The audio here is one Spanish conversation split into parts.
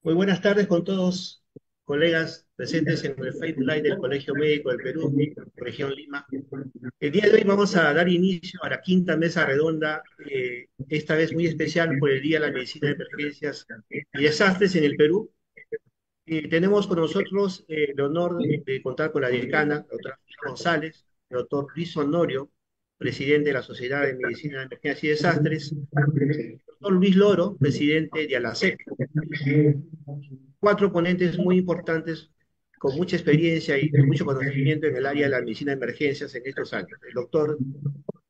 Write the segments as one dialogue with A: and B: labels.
A: Muy buenas tardes con todos, colegas presentes en el Faith Live del Colegio Médico del Perú, región Lima. El día de hoy vamos a dar inicio a la quinta mesa redonda, esta vez muy especial por el Día de la Medicina de Emergencias y Desastres en el Perú. Tenemos con nosotros el honor de contar con la decana, la doctora Frida González, el doctor Luis Honorio, presidente de la Sociedad de Medicina de Emergencias y Desastres, el doctor Luis Loro, presidente de ALASEC. Cuatro ponentes muy importantes con mucha experiencia y mucho conocimiento en el área de la medicina de emergencias en estos años. El doctor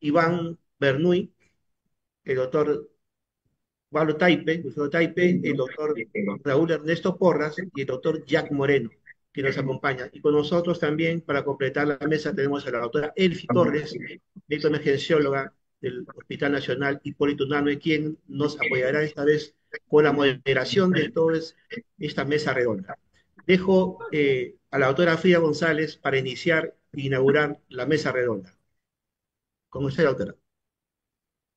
A: Iván Bernuy, el doctor Pablo Taipe, Gustavo Taipe, el doctor Raúl Ernesto Porras y el doctor Jack Moreno, que nos acompaña. Y con nosotros también, para completar la mesa, tenemos a la doctora Elfi Torres, médico emergencióloga del Hospital Nacional Hipólito Unanue, quien nos apoyará esta vez con la moderación de toda esta mesa redonda. Dejo a la doctora Frida González para iniciar e inaugurar la mesa redonda. Con usted, doctora.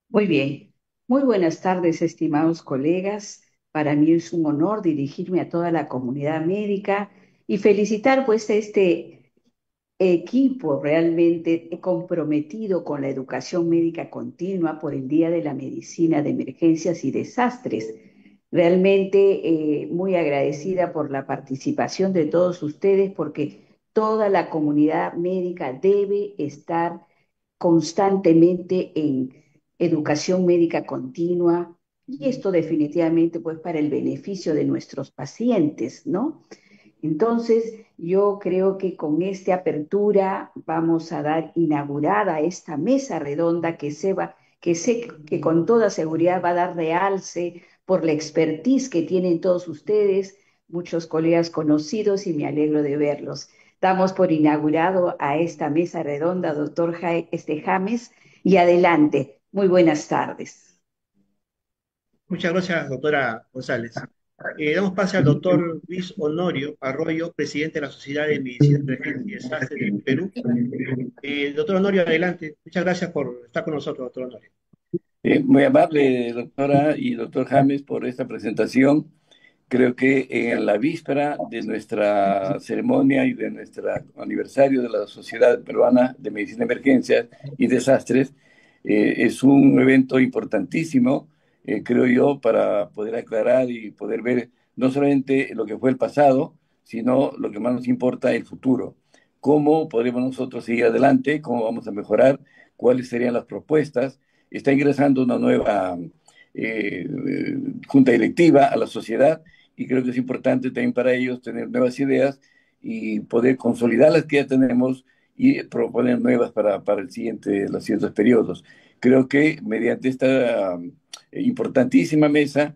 B: Muy bien. Muy buenas tardes, estimados colegas. Para mí es un honor dirigirme a toda la comunidad médica y felicitar pues a este equipo realmente comprometido con la educación médica continua por el Día de la Medicina de Emergencias y Desastres. Realmente muy agradecida por la participación de todos ustedes porque toda la comunidad médica debe estar constantemente en educación médica continua y esto definitivamente pues para el beneficio de nuestros pacientes, ¿no? Entonces, yo creo que con esta apertura vamos a dar inaugurada esta mesa redonda que sé que con toda seguridad va a dar realce por la expertise que tienen todos ustedes, muchos colegas conocidos y me alegro de verlos. Damos por inaugurado a esta mesa redonda, doctor James, y adelante. Muy buenas tardes.
A: Muchas gracias, doctora González. Damos pase al doctor Luis Honorio Arroyo, presidente de la Sociedad de Medicina de Emergencia y Desastres del Perú. Doctor Honorio, adelante. Muchas gracias por estar con nosotros, doctor Honorio.
C: Muy amable, doctora y doctor James, por esta presentación. Creo que en la víspera de nuestra ceremonia y de nuestro aniversario de la Sociedad Peruana de Medicina de Emergencias y Desastres, es un evento importantísimo, creo yo, para poder aclarar y poder ver no solamente lo que fue el pasado, sino lo que más nos importa, el futuro. ¿Cómo podemos nosotros seguir adelante? ¿Cómo vamos a mejorar? ¿Cuáles serían las propuestas? Está ingresando una nueva eh, junta directiva a la sociedad y creo que es importante también para ellos tener nuevas ideas y poder consolidar las que ya tenemos y proponer nuevas para los siguientes periodos. Creo que mediante esta importantísima mesa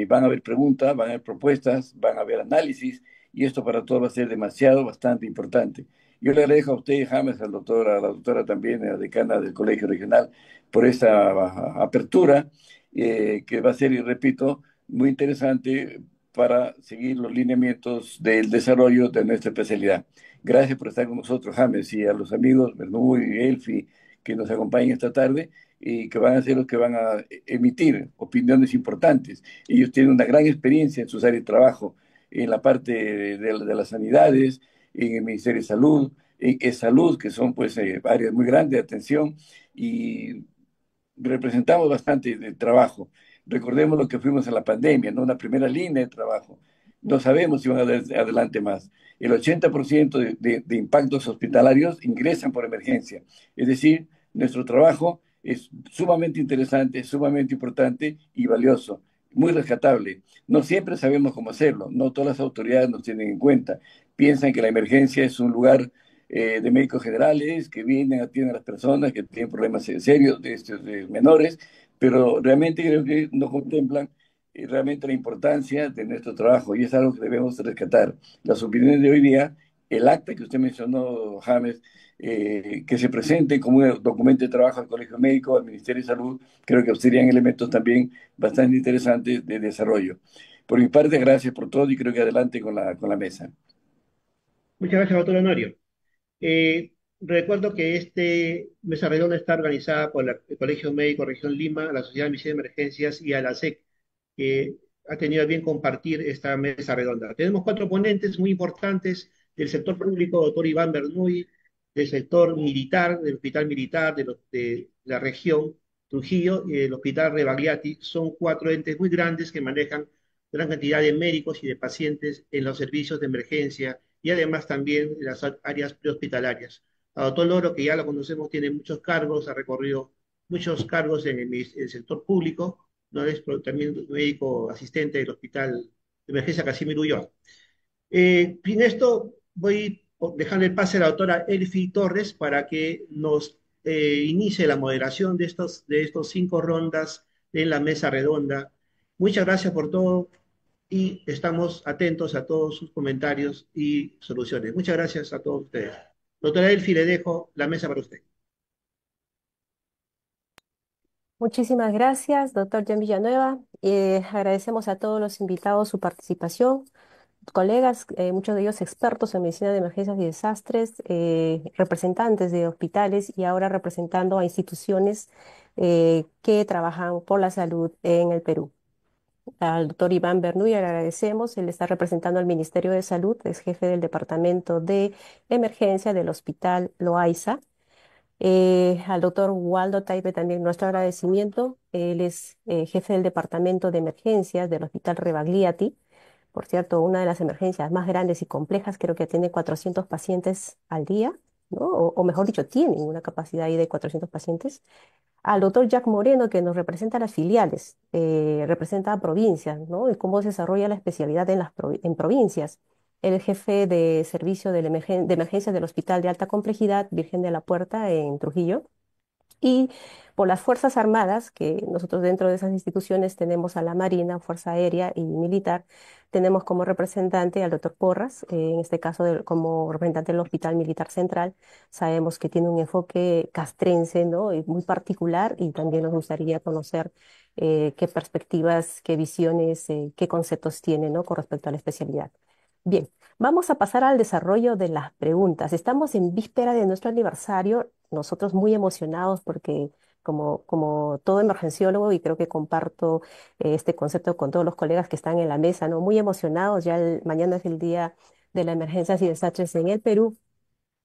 C: van a haber preguntas, van a haber propuestas, van a haber análisis y esto para todos va a ser demasiado, bastante importante. Yo le agradezco a usted, James, al doctor, a la doctora también, a la decana del Colegio Regional, por esta apertura, que va a ser, y repito, muy interesante para seguir los lineamientos del desarrollo de nuestra especialidad. Gracias por estar con nosotros, James, y a los amigos Bernú y Elfi que nos acompañan esta tarde y que van a ser los que van a emitir opiniones importantes. Ellos tienen una gran experiencia en sus áreas de trabajo, en la parte de las sanidades, en el Ministerio de Salud, en salud, que son pues áreas muy grandes de atención y representamos bastante de trabajo. Recordemos lo que fuimos en la pandemia, ¿no? Una primera línea de trabajo. No sabemos si van a adelante más. El 80% de impactos hospitalarios ingresan por emergencia. Es decir, nuestro trabajo es sumamente interesante, sumamente importante y valioso, muy rescatable. No siempre sabemos cómo hacerlo, no todas las autoridades nos tienen en cuenta. Piensan que la emergencia es un lugar de médicos generales que vienen, atienden a las personas que tienen problemas serios de menores, pero realmente creo que no contemplan realmente la importancia de nuestro trabajo y es algo que debemos rescatar. Las opiniones de hoy día, el acta que usted mencionó, James, que se presente como un documento de trabajo al Colegio Médico, al Ministerio de Salud, creo que serían elementos también bastante interesantes de desarrollo. Por mi parte, gracias por todo y creo que adelante con la mesa.
A: Muchas gracias, doctor Honorio. Recuerdo que este mesa redonda está organizada por el Colegio Médico Región Lima, la Sociedad de Medicina de Emergencias y a la SEC, que ha tenido a bien compartir esta mesa redonda. Tenemos cuatro ponentes muy importantes del sector público, doctor Iván Bernuy, del sector militar, del Hospital Militar de la región Trujillo y del Hospital Rebagliati. Son cuatro entes muy grandes que manejan gran cantidad de médicos y de pacientes en los servicios de emergencia y además también en las áreas prehospitalarias. A doctor Loro, que ya lo conocemos, tiene muchos cargos, ha recorrido muchos cargos en el sector público, no es también médico asistente del Hospital de Emergencia Casimiro Ulloa. Sin esto, voy dejando el pase a la doctora Elfi Torres para que nos inicie la moderación de estos cinco rondas en la mesa redonda. Muchas gracias por todo y estamos atentos a todos sus comentarios y soluciones. Muchas gracias a todos ustedes. Doctora Elfi, le dejo la mesa para usted.
D: Muchísimas gracias, doctor Jan Villanueva. Agradecemos a todos los invitados su participación, colegas, muchos de ellos expertos en medicina de emergencias y desastres, representantes de hospitales y ahora representando a instituciones que trabajan por la salud en el Perú. Al doctor Iván Bernuy le agradecemos, él está representando al Ministerio de Salud, es jefe del Departamento de Emergencia del Hospital Loaiza. Al doctor Waldo Taipe también nuestro agradecimiento. Él es jefe del Departamento de Emergencias del Hospital Rebagliati. Por cierto, una de las emergencias más grandes y complejas, creo que tiene 400 pacientes al día, ¿no? O mejor dicho, tienen una capacidad ahí de 400 pacientes. Al doctor Jack Moreno, que nos representa las filiales, representa a provincias, ¿no? Y cómo se desarrolla la especialidad en provincias. El jefe de servicio de emergencias del Hospital de Alta Complejidad, Virgen de la Puerta, en Trujillo. Y por las Fuerzas Armadas, que nosotros dentro de esas instituciones tenemos a la Marina, Fuerza Aérea y Militar, tenemos como representante al doctor Porras, en este caso como representante del Hospital Militar Central. Sabemos que tiene un enfoque castrense, ¿no? Y muy particular y también nos gustaría conocer qué perspectivas, qué visiones, qué conceptos tiene, ¿no? Con respecto a la especialidad. Bien, vamos a pasar al desarrollo de las preguntas. Estamos en víspera de nuestro aniversario, nosotros muy emocionados porque como todo emergenciólogo, y creo que comparto este concepto con todos los colegas que están en la mesa, ¿no? Muy emocionados, ya mañana es el día de las emergencias y desastres en el Perú.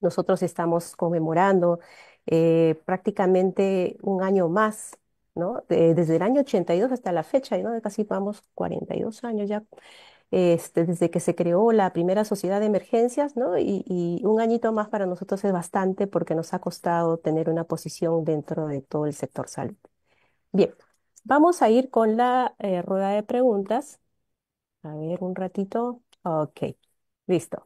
D: Nosotros estamos conmemorando prácticamente un año más, ¿no? Desde el año 82 hasta la fecha, ¿no? Casi vamos 42 años ya desde que se creó la primera sociedad de emergencias, ¿no? Y un añito más para nosotros es bastante porque nos ha costado tener una posición dentro de todo el sector salud. Bien, vamos a ir con la rueda de preguntas. A ver, un ratito. Ok, listo.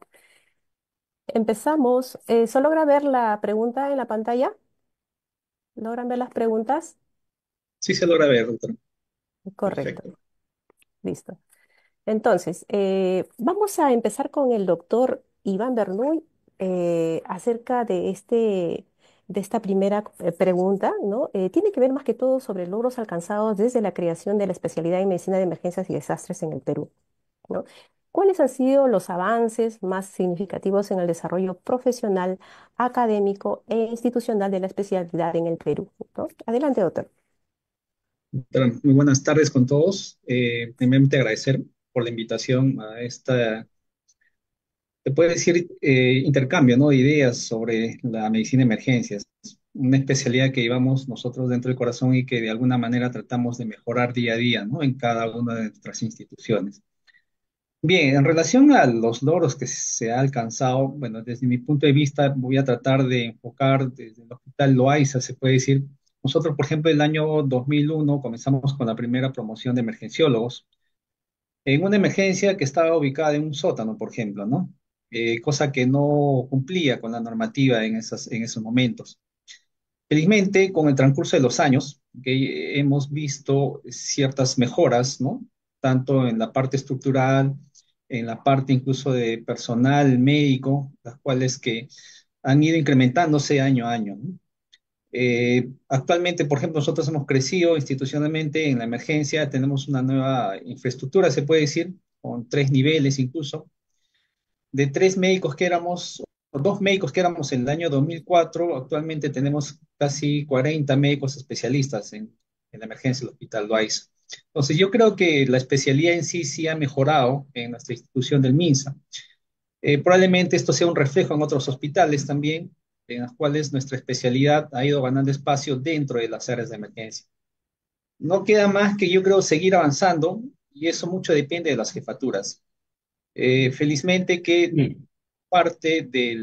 D: Empezamos. ¿Solo logra ver la pregunta en la pantalla? ¿Logran ver las preguntas?
E: Sí se logra ver, doctor.
D: Correcto,
A: Perfecto.
D: listo. Entonces, vamos a empezar con el doctor Iván Bernoy acerca de esta primera pregunta, ¿no? Tiene que ver más que todo sobre logros alcanzados desde la creación de la especialidad en medicina de emergencias y desastres en el Perú, ¿no? ¿Cuáles han sido los avances más significativos en el desarrollo profesional, académico e institucional de la especialidad en el Perú, ¿no? Adelante, doctor.
E: Doctora, muy buenas tardes con todos. Primeramente agradecer por la invitación a esta, se puede decir, intercambio, ¿no? De ideas sobre la medicina de emergencias, una especialidad que llevamos nosotros dentro del corazón y que de alguna manera tratamos de mejorar día a día, ¿no? En cada una de nuestras instituciones. Bien, en relación a los logros que se ha alcanzado, bueno, desde mi punto de vista voy a tratar de enfocar desde el Hospital Loaiza, se puede decir. Nosotros, por ejemplo, el año 2001 comenzamos con la primera promoción de emergenciólogos en una emergencia que estaba ubicada en un sótano, por ejemplo, ¿no? Cosa que no cumplía con la normativa en esos momentos. Felizmente, con el transcurso de los años, que hemos visto ciertas mejoras, ¿no? Tanto en la parte estructural, en la parte incluso de personal médico, las cuales que han ido incrementándose año a año, ¿no? Actualmente, por ejemplo, nosotros hemos crecido institucionalmente en la emergencia, tenemos una nueva infraestructura, se puede decir, con tres niveles incluso, de tres médicos que éramos, o dos médicos que éramos en el año 2004, actualmente tenemos casi 40 médicos especialistas en la emergencia del Hospital Loaiza. Entonces, yo creo que la especialidad en sí sí ha mejorado en nuestra institución del MINSA. Probablemente esto sea un reflejo en otros hospitales también, en los cuales nuestra especialidad ha ido ganando espacio dentro de las áreas de emergencia. No queda más que yo creo seguir avanzando y eso mucho depende de las jefaturas. Felizmente que
C: Mm.
E: parte de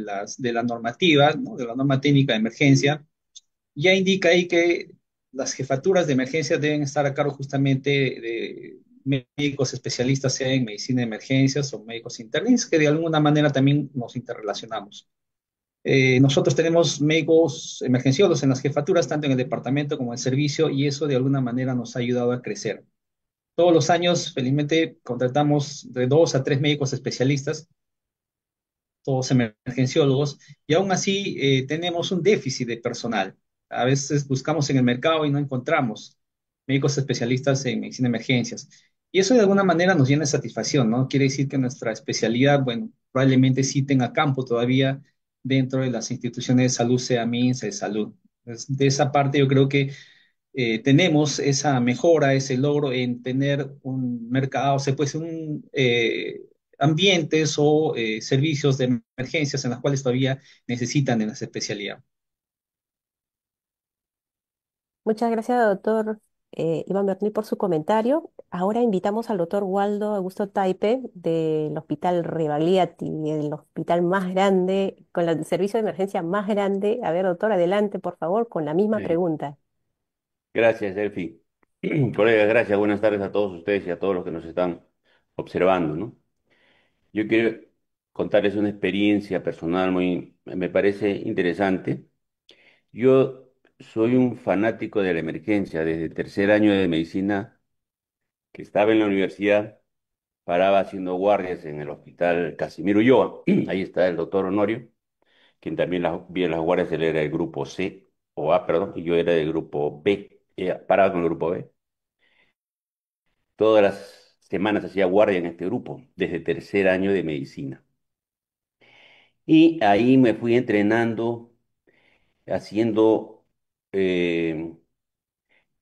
E: la normativa, ¿no? De la norma técnica de emergencia, ya indica ahí que las jefaturas de emergencia deben estar a cargo justamente de médicos especialistas, sea en medicina de emergencias o médicos internistas, que de alguna manera también nos interrelacionamos. Nosotros tenemos médicos emergenciólogos en las jefaturas, tanto en el departamento como en el servicio, y eso de alguna manera nos ha ayudado a crecer. Todos los años, felizmente, contratamos de 2 a 3 médicos especialistas, todos emergenciólogos, y aún así tenemos un déficit de personal. A veces buscamos en el mercado y no encontramos médicos especialistas en medicina de emergencias. Y eso de alguna manera nos llena de satisfacción, ¿no? Quiere decir que nuestra especialidad, bueno, probablemente sí tenga campo todavía dentro de las instituciones de salud, sea MINSA de salud. De esa parte yo creo que tenemos esa mejora, ese logro en tener un mercado, se puede decir, ambientes o servicios de emergencias en las cuales todavía necesitan de esa especialidad.
D: Muchas gracias, doctor Iván Berni, por su comentario. Ahora invitamos al doctor Waldo Augusto Taipe del Hospital Rebagliati, el hospital más grande, con el servicio de emergencia más grande. A ver, doctor, adelante, por favor, con la misma
F: Sí.
D: pregunta.
F: Gracias, Elfi. Colegas, gracias. Buenas tardes a todos ustedes y a todos los que nos están observando, ¿no? Yo quiero contarles una experiencia personal me parece interesante. Yo soy un fanático de la emergencia. Desde tercer año de medicina, que estaba en la universidad, paraba haciendo guardias en el hospital Casimiro Ulloa. Ahí está el doctor Honorio, quien también vi en las guardias. Él era del grupo C, o A, perdón, y yo era del grupo B. Paraba con el grupo B. Todas las semanas hacía guardia en este grupo, desde tercer año de medicina. Y ahí me fui entrenando, haciendo eh,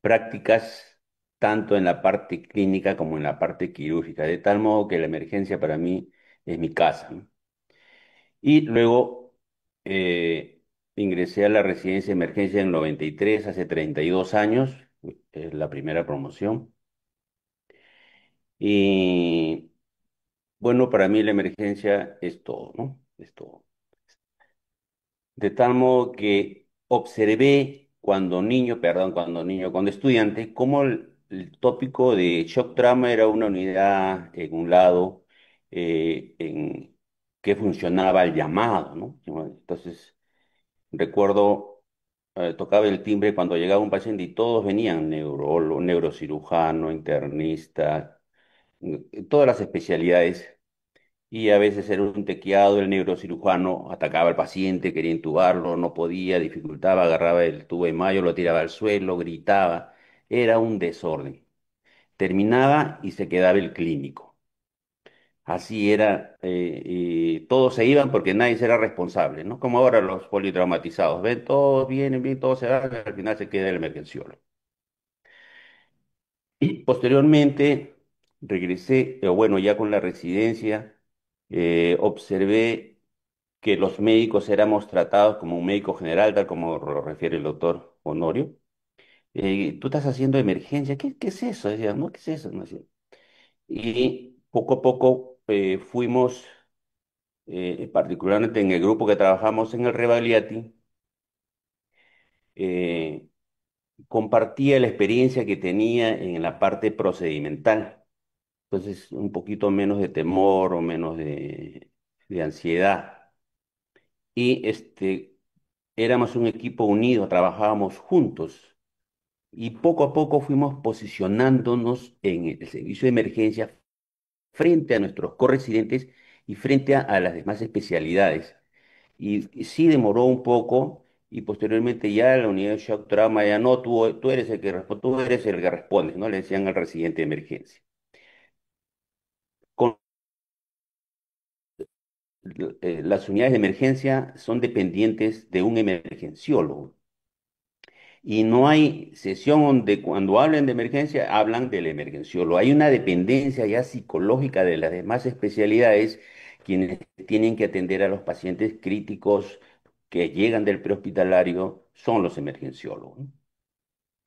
F: prácticas tanto en la parte clínica como en la parte quirúrgica, de tal modo que la emergencia para mí es mi casa, ¿no? Y luego ingresé a la residencia de emergencia en 93, hace 32 años, es la primera promoción. Y bueno, para mí la emergencia es todo, ¿no? Es todo. De tal modo que observé cuando estudiante, cómo el tópico de shock trauma era una unidad en un lado en que funcionaba el llamado, ¿no? Entonces, recuerdo, tocaba el timbre cuando llegaba un paciente y todos venían, neurólogo, neurocirujano, internista, todas las especialidades. Y a veces era un tequeado, el neurocirujano atacaba al paciente, quería intubarlo, no podía, dificultaba, agarraba el tubo de mayo, lo tiraba al suelo, gritaba. Era un desorden. Terminaba y se quedaba el clínico. Así era, y todos se iban porque nadie era responsable, ¿no? Como ahora los politraumatizados, ven, todos vienen, bien, todos se van, al final se queda el emergenciólogo. Y posteriormente regresé, bueno, ya con la residencia, observé que los médicos éramos tratados como un médico general, tal como lo refiere el doctor Honorio. Tú estás haciendo emergencia, ¿qué es eso? Decía, ¿no? ¿Qué es eso? No decía. Y poco a poco fuimos, particularmente en el grupo que trabajamos en el Rebagliati, eh, compartía la experiencia que tenía en la parte procedimental. Entonces, un poquito menos de temor o menos de ansiedad. Y éramos un equipo unido, trabajábamos juntos y poco a poco fuimos posicionándonos en el servicio de emergencia frente a nuestros corresidentes y frente a las demás especialidades. Y sí demoró un poco y posteriormente ya la unidad de shock trauma ya no, tú eres el que tú eres el que respondes, ¿no? Le decían al residente de emergencia. Con, las unidades de emergencia son dependientes de un emergenciólogo. y no hay sesión donde cuando hablen de emergencia hablan del emergenciólogo. Hay una dependencia ya psicológica de las demás especialidades quienes tienen que atender a los pacientes críticos que llegan del prehospitalario son los emergenciólogos, ¿no?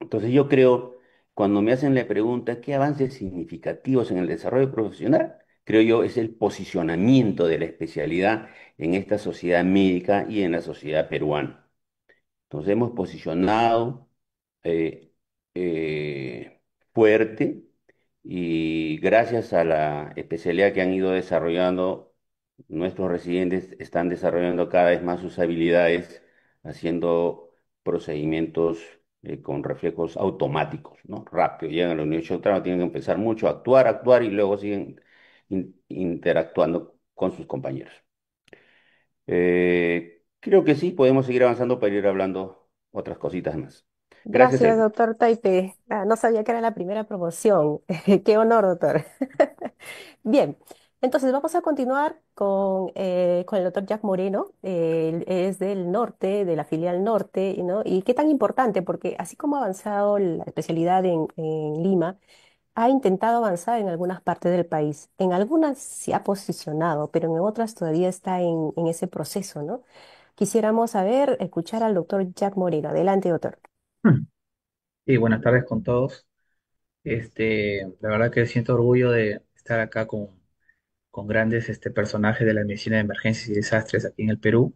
F: Entonces yo creo, cuando me hacen la pregunta, ¿qué avances significativos en el desarrollo profesional? Creo yo es el posicionamiento de la especialidad en esta sociedad médica y en la sociedad peruana. Nos hemos posicionado eh, eh, fuerte y gracias a la especialidad que han ido desarrollando, nuestros residentes están desarrollando cada vez más sus habilidades haciendo procedimientos con reflejos automáticos, ¿no? Rápido, llegan a la Universidad Autónoma, tienen que empezar mucho a actuar, actuar y luego siguen interactuando con sus compañeros. Creo que sí, podemos seguir avanzando para ir hablando otras cositas más. Gracias,
D: Gracias,
F: Elvin.
D: doctor Taipe. Ah, no sabía que era la primera promoción. Qué honor, doctor. Bien, entonces vamos a continuar con el doctor Jack Moreno. Él es del norte, de la filial norte, ¿no? Y qué tan importante, porque así como ha avanzado la especialidad en Lima, ha intentado avanzar en algunas partes del país. En algunas se ha posicionado, pero en otras todavía está en ese proceso, ¿no? Quisiéramos saber, escuchar al doctor Jack Moreno. Adelante, doctor.
E: Sí, buenas tardes con todos. La verdad que siento orgullo de estar acá con grandes personajes de la medicina de emergencias y desastres aquí en el Perú.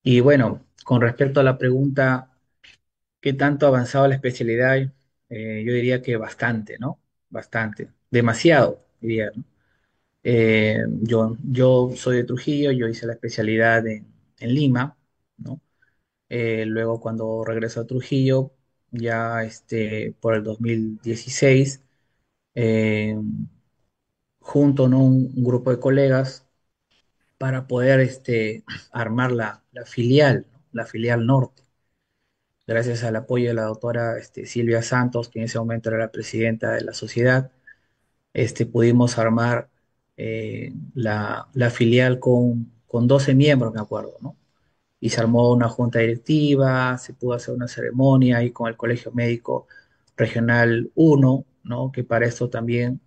E: Y bueno, con respecto a la pregunta, ¿qué tanto ha avanzado la especialidad? Yo diría que bastante, ¿no? Bastante. Demasiado, diría, ¿no? Yo soy de Trujillo, yo hice la especialidad en Lima, ¿no? Luego cuando regreso a Trujillo, ya por el 2016, eh, junto, ¿no? Un grupo de colegas para poder armar la filial, ¿no? La filial norte. Gracias al apoyo de la doctora Silvia Santos, que en ese momento era la presidenta de la sociedad, pudimos armar la filial con 12 miembros, me acuerdo, ¿no? Y se armó una junta directiva, se pudo hacer una ceremonia ahí con el Colegio Médico Regional 1, ¿no? Que para esto también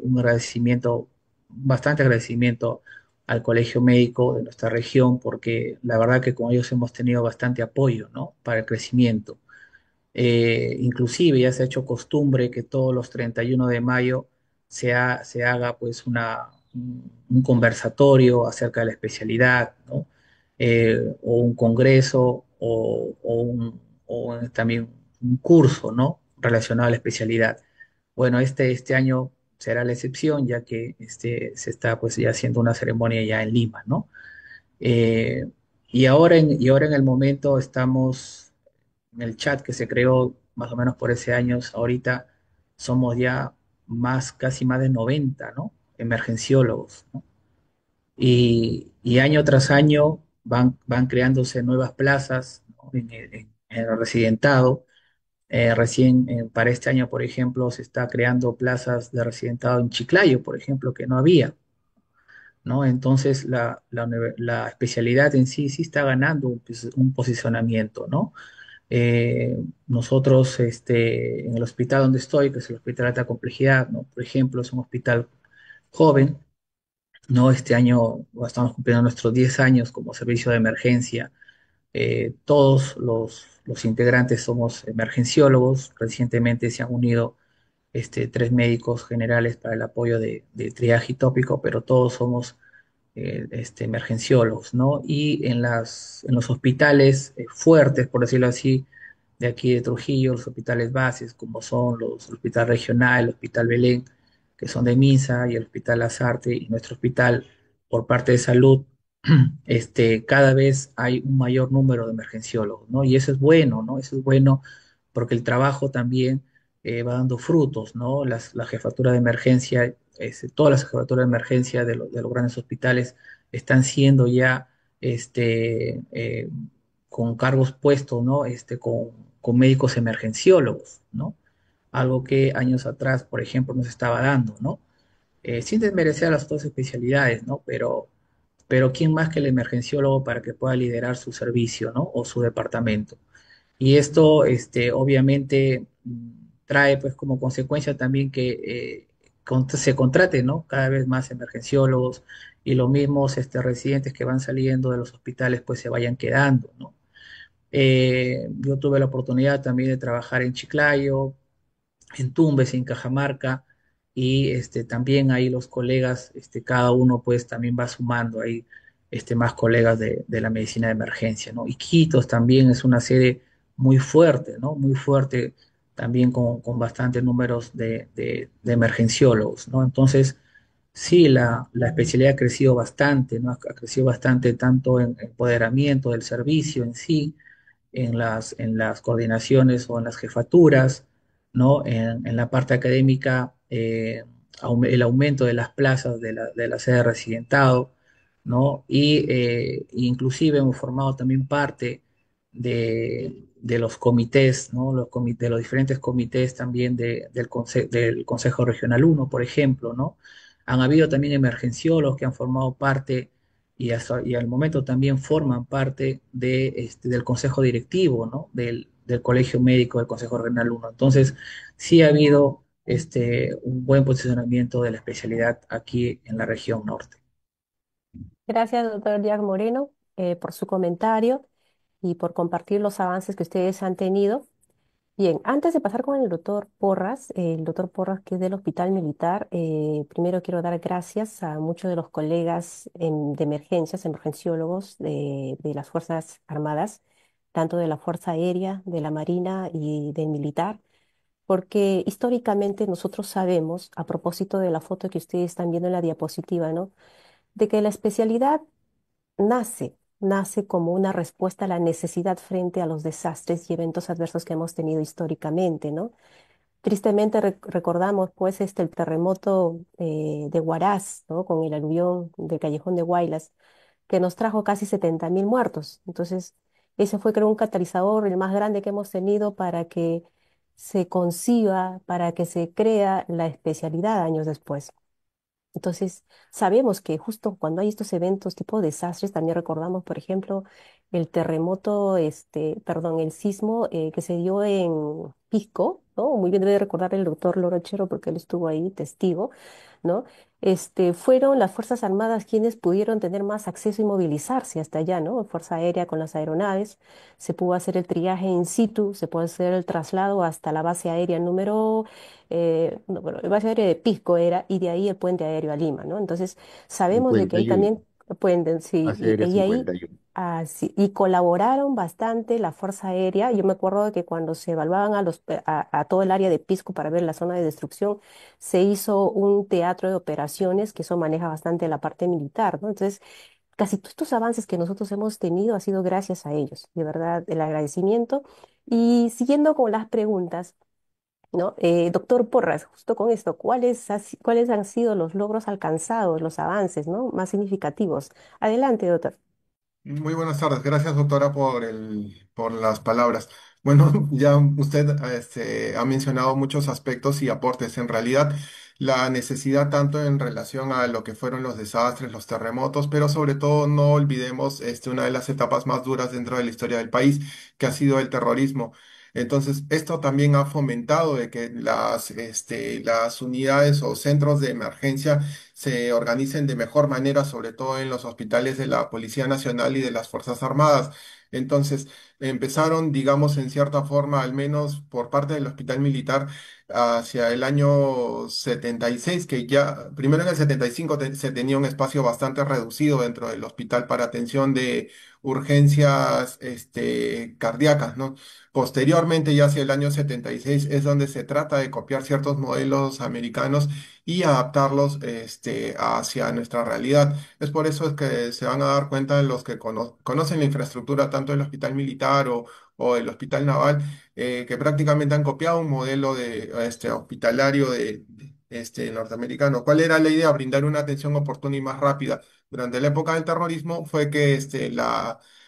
E: un agradecimiento, bastante agradecimiento al Colegio Médico de nuestra región, porque la verdad que con ellos hemos tenido bastante apoyo, ¿no? Para el crecimiento. Inclusive ya se ha hecho costumbre que todos los 31 de mayo se haga pues un conversatorio acerca de la especialidad, ¿no? O un congreso también un curso, ¿no? Relacionado a la especialidad. Bueno, este año será la excepción ya que se está pues ya haciendo una ceremonia ya en Lima, ¿no? Eh, y ahora en el momento estamos en el chat que se creó más o menos por ese año, ahorita somos ya casi más de 90, ¿no? Emergenciólogos, ¿no? Y año tras año van creándose nuevas plazas, ¿no? En el residentado. Recién para este año, por ejemplo, se está creando plazas de residentado en Chiclayo, por ejemplo, que no había, ¿no? Entonces la especialidad en sí sí está ganando un posicionamiento, ¿no? Nosotros, en el hospital donde estoy, que es el Hospital de Alta Complejidad, ¿no? Por ejemplo, es un hospital joven, ¿no? Este año estamos cumpliendo nuestros 10 años como servicio de emergencia. Todos los integrantes somos emergenciólogos. Recientemente se han unido 3 médicos generales para el apoyo de triaje tópico, pero todos somos emergenciólogos, ¿no? Y en los hospitales fuertes, por decirlo así, de aquí de Trujillo, los hospitales bases, como son el Hospital Regional, el Hospital Belén, que son de Minsa, y el Hospital Lazarte, y nuestro hospital, por parte de salud, cada vez hay un mayor número de emergenciólogos, ¿no? Y eso es bueno, ¿no? Eso es bueno porque el trabajo también va dando frutos, ¿no? La jefatura de emergencia, todas las jefaturas de emergencia de los grandes hospitales están siendo ya con cargos puestos, ¿no? Con médicos emergenciólogos, ¿no? Algo que años atrás, por ejemplo, no se estaba dando, ¿no? Sin desmerecer las otras especialidades, ¿no? Pero ¿quién más que el emergenciólogo para que pueda liderar su servicio, ¿no? O su departamento? Y esto, obviamente, trae pues como consecuencia también que se contrate, ¿no? Cada vez más emergenciólogos y los mismos residentes que van saliendo de los hospitales pues se vayan quedando, ¿no? Yo tuve la oportunidad también de trabajar en Chiclayo, en Tumbes, en Cajamarca, y también ahí los colegas, cada uno pues también va sumando ahí más colegas de la medicina de emergencia, ¿no? Iquitos también es una sede muy fuerte, ¿no? Muy fuerte también con bastantes números de emergenciólogos, ¿no? Entonces, sí, la especialidad ha crecido bastante, ¿no? Ha crecido bastante tanto en empoderamiento del servicio en sí, en las coordinaciones o en las jefaturas, ¿no? En la parte académica, el aumento de las plazas de la sede residentado, ¿no? Y inclusive hemos formado también parte de los comités, ¿no? De los diferentes comités también del Consejo Regional uno, por ejemplo, ¿no? Han habido también emergenciólogos que han formado parte y al momento también forman parte del consejo directivo, ¿no? Del Colegio Médico del Consejo Renal 1. Entonces, sí ha habido un buen posicionamiento de la especialidad aquí en la región norte.
D: Gracias, doctor Díaz Moreno, por su comentario y por compartir los avances que ustedes han tenido. Bien, antes de pasar con el doctor Porras, que es del Hospital Militar, primero quiero dar gracias a muchos de los colegas de emergencias, emergenciólogos de las Fuerzas Armadas, tanto de la Fuerza Aérea, de la Marina y del Militar, porque históricamente nosotros sabemos, a propósito de la foto que ustedes están viendo en la diapositiva, ¿no? De que la especialidad nace como una respuesta a la necesidad frente a los desastres y eventos adversos que hemos tenido históricamente, ¿no? Tristemente recordamos pues el terremoto de Huaraz, ¿no? Con el aluvión del Callejón de Huaylas, que nos trajo casi 70.000 muertos. Entonces, ese fue creo un catalizador, el más grande que hemos tenido para que se conciba, para que se crea la especialidad años después. Entonces, sabemos que justo cuando hay estos eventos tipo desastres, también recordamos, por ejemplo, el terremoto, perdón, el sismo que se dio en Pisco, ¿no? Muy bien debe recordar el doctor Lorochero porque él estuvo ahí, testigo, ¿no? Fueron las Fuerzas Armadas quienes pudieron tener más acceso y movilizarse hasta allá, ¿no? Fuerza Aérea con las aeronaves, se pudo hacer el triaje in situ, se pudo hacer el traslado hasta la base aérea número no, bueno, el base aéreo de Pisco era, y de ahí el puente aéreo a Lima, ¿no? Entonces, sabemos de que ahí
F: 51,
D: también pueden, sí,
F: base aérea
D: y ahí,
F: 51.
D: sí, y colaboraron bastante la Fuerza Aérea. Yo me acuerdo de que cuando se evaluaban a todo el área de Pisco para ver la zona de destrucción, se hizo un teatro de operaciones, que eso maneja bastante la parte militar, ¿no? Entonces, casi todos estos avances que nosotros hemos tenido ha sido gracias a ellos, de verdad, el agradecimiento. Y siguiendo con las preguntas. ¿No? Doctor Porras, justo con esto, ¿cuáles han sido los logros alcanzados, los avances, ¿no? Más significativos? Adelante, doctor.
G: Muy buenas tardes, gracias doctora por las palabras. Bueno, ya usted ha mencionado muchos aspectos y aportes. En realidad, la necesidad tanto en relación a lo que fueron los desastres, los terremotos, pero sobre todo no olvidemos una de las etapas más duras dentro de la historia del país, que ha sido el terrorismo. Entonces, esto también ha fomentado de que las unidades o centros de emergencia se organicen de mejor manera, sobre todo en los hospitales de la Policía Nacional y de las Fuerzas Armadas. Entonces, empezaron, digamos, en cierta forma, al menos por parte del Hospital Militar, hacia el año 76, que ya, primero en el 75 se tenía un espacio bastante reducido dentro del hospital para atención de urgencias, cardíacas, ¿no? Posteriormente, ya hacia el año 76, es donde se trata de copiar ciertos modelos americanos y adaptarlos hacia nuestra realidad. Es por eso es que se van a dar cuenta los que conocen la infraestructura tanto del hospital militar o del hospital naval, que prácticamente han copiado un modelo de hospitalario norteamericano. ¿Cuál era la idea? Brindar una atención oportuna y más rápida. Durante la época del terrorismo fue que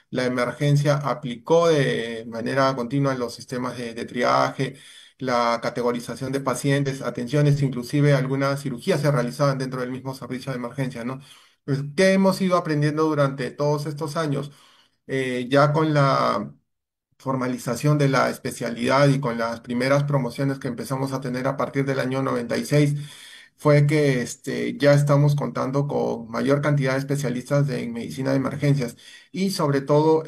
G: la emergencia aplicó de manera continua los sistemas de triaje, la categorización de pacientes, atenciones, inclusive algunas cirugías se realizaban dentro del mismo servicio de emergencia, ¿no? Pues, ¿qué hemos ido aprendiendo durante todos estos años? Ya con la formalización de la especialidad y con las primeras promociones que empezamos a tener a partir del año 96, fue que ya estamos contando con mayor cantidad de especialistas en medicina de emergencias y sobre todo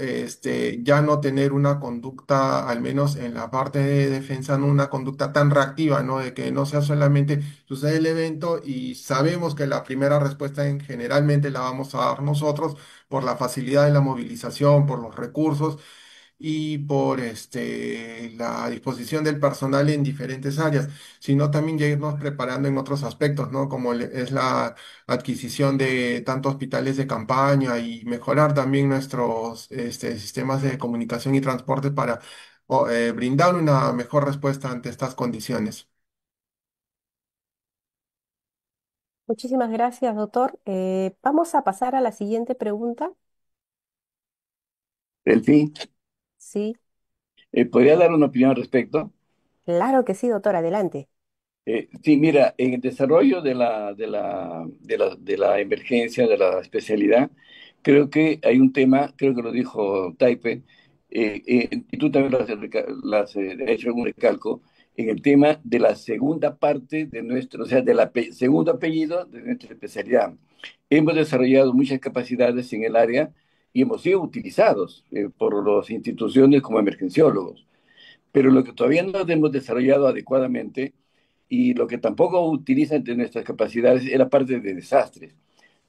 G: ya no tener una conducta, al menos en la parte de defensa, no una conducta tan reactiva, ¿no? De que no sea solamente sucede el evento y sabemos que la primera respuesta generalmente la vamos a dar nosotros por la facilidad de la movilización, por los recursos y por la disposición del personal en diferentes áreas, sino también ya irnos preparando en otros aspectos, ¿no? Como es la adquisición de tantos hospitales de campaña y mejorar también nuestros sistemas de comunicación y transporte para brindar una mejor respuesta ante estas condiciones.
D: Muchísimas gracias, doctor. Vamos a pasar a la siguiente pregunta.
C: Delphi,
D: Sí,
C: ¿podría dar una opinión al respecto?
D: claro que sí, doctor, adelante.
C: Sí, mira, en el desarrollo de la emergencia, de la especialidad, creo que hay un tema, creo que lo dijo Taipe, y tú también lo has hecho un recalco, en el tema de la segunda parte de nuestro, o sea, del segundo apellido de nuestra especialidad. Hemos desarrollado muchas capacidades en el área y hemos sido utilizados por las instituciones como emergenciólogos, pero lo que todavía no hemos desarrollado adecuadamente y lo que tampoco utiliza entre nuestras capacidades es la parte de desastres,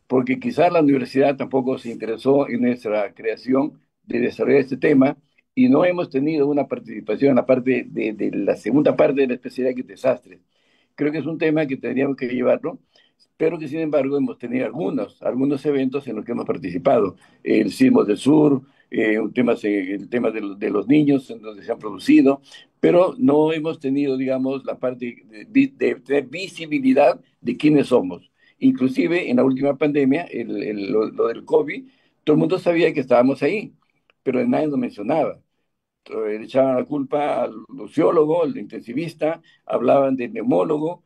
C: porque quizás la universidad tampoco se interesó en nuestra creación de desarrollar este tema y no hemos tenido una participación en la parte de la segunda parte de la especialidad que es desastres. Creo que es un tema que tendríamos que llevarlo, pero que sin embargo hemos tenido algunos eventos en los que hemos participado. El Sismo del Sur, el tema de los niños en donde se han producido, pero no hemos tenido, digamos, la parte de visibilidad de quiénes somos. Inclusive en la última pandemia, lo del COVID, todo el mundo sabía que estábamos ahí, pero nadie lo mencionaba. Le echaban la culpa al luciólogo, al intensivista, hablaban del neumólogo,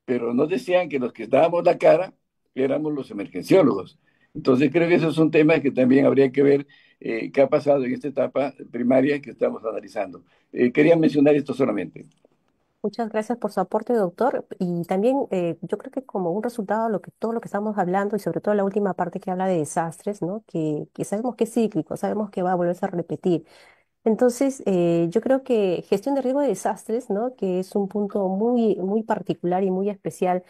C: pero no decían que los que dábamos la cara éramos los emergenciólogos. Entonces creo que eso es un tema que también habría que ver qué ha pasado en esta etapa primaria que estamos analizando. Quería mencionar esto solamente.
D: Muchas gracias por su aporte, doctor. Y también yo creo que como un resultado de todo lo que estamos hablando y sobre todo la última parte que habla de desastres, ¿no? Que sabemos que es cíclico, sabemos que va a volverse a repetir. Entonces, yo creo que gestión de riesgo de desastres, ¿no? Que es un punto muy, muy particular y muy especial,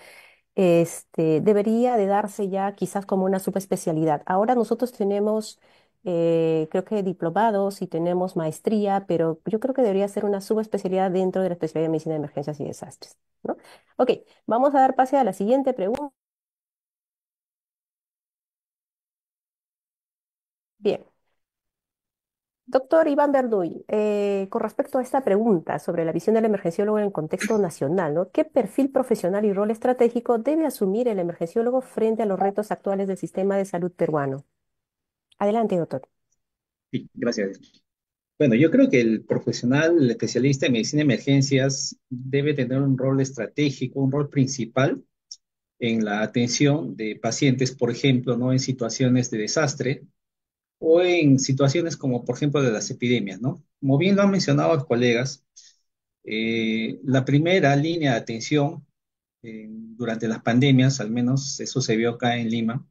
D: debería de darse ya quizás como una subespecialidad. Ahora nosotros tenemos, creo que diplomados y tenemos maestría, pero yo creo que debería ser una subespecialidad dentro de la especialidad de medicina de emergencias y desastres, ¿no? Ok, vamos a dar pase a la siguiente pregunta. Bien. Doctor Iván Verduy, con respecto a esta pregunta sobre la visión del emergenciólogo en el contexto nacional, ¿no? ¿Qué perfil profesional y rol estratégico debe asumir el emergenciólogo frente a los retos actuales del sistema de salud peruano? Adelante, doctor.
E: Sí, gracias. Bueno, yo creo que el profesional, el especialista en medicina de emergencias debe tener un rol estratégico, un rol principal en la atención de pacientes, por ejemplo, ¿no? En situaciones de desastre o en situaciones como, por ejemplo, de las epidemias, ¿no? Como bien lo han mencionado los colegas, la primera línea de atención durante las pandemias, al menos eso se vio acá en Lima,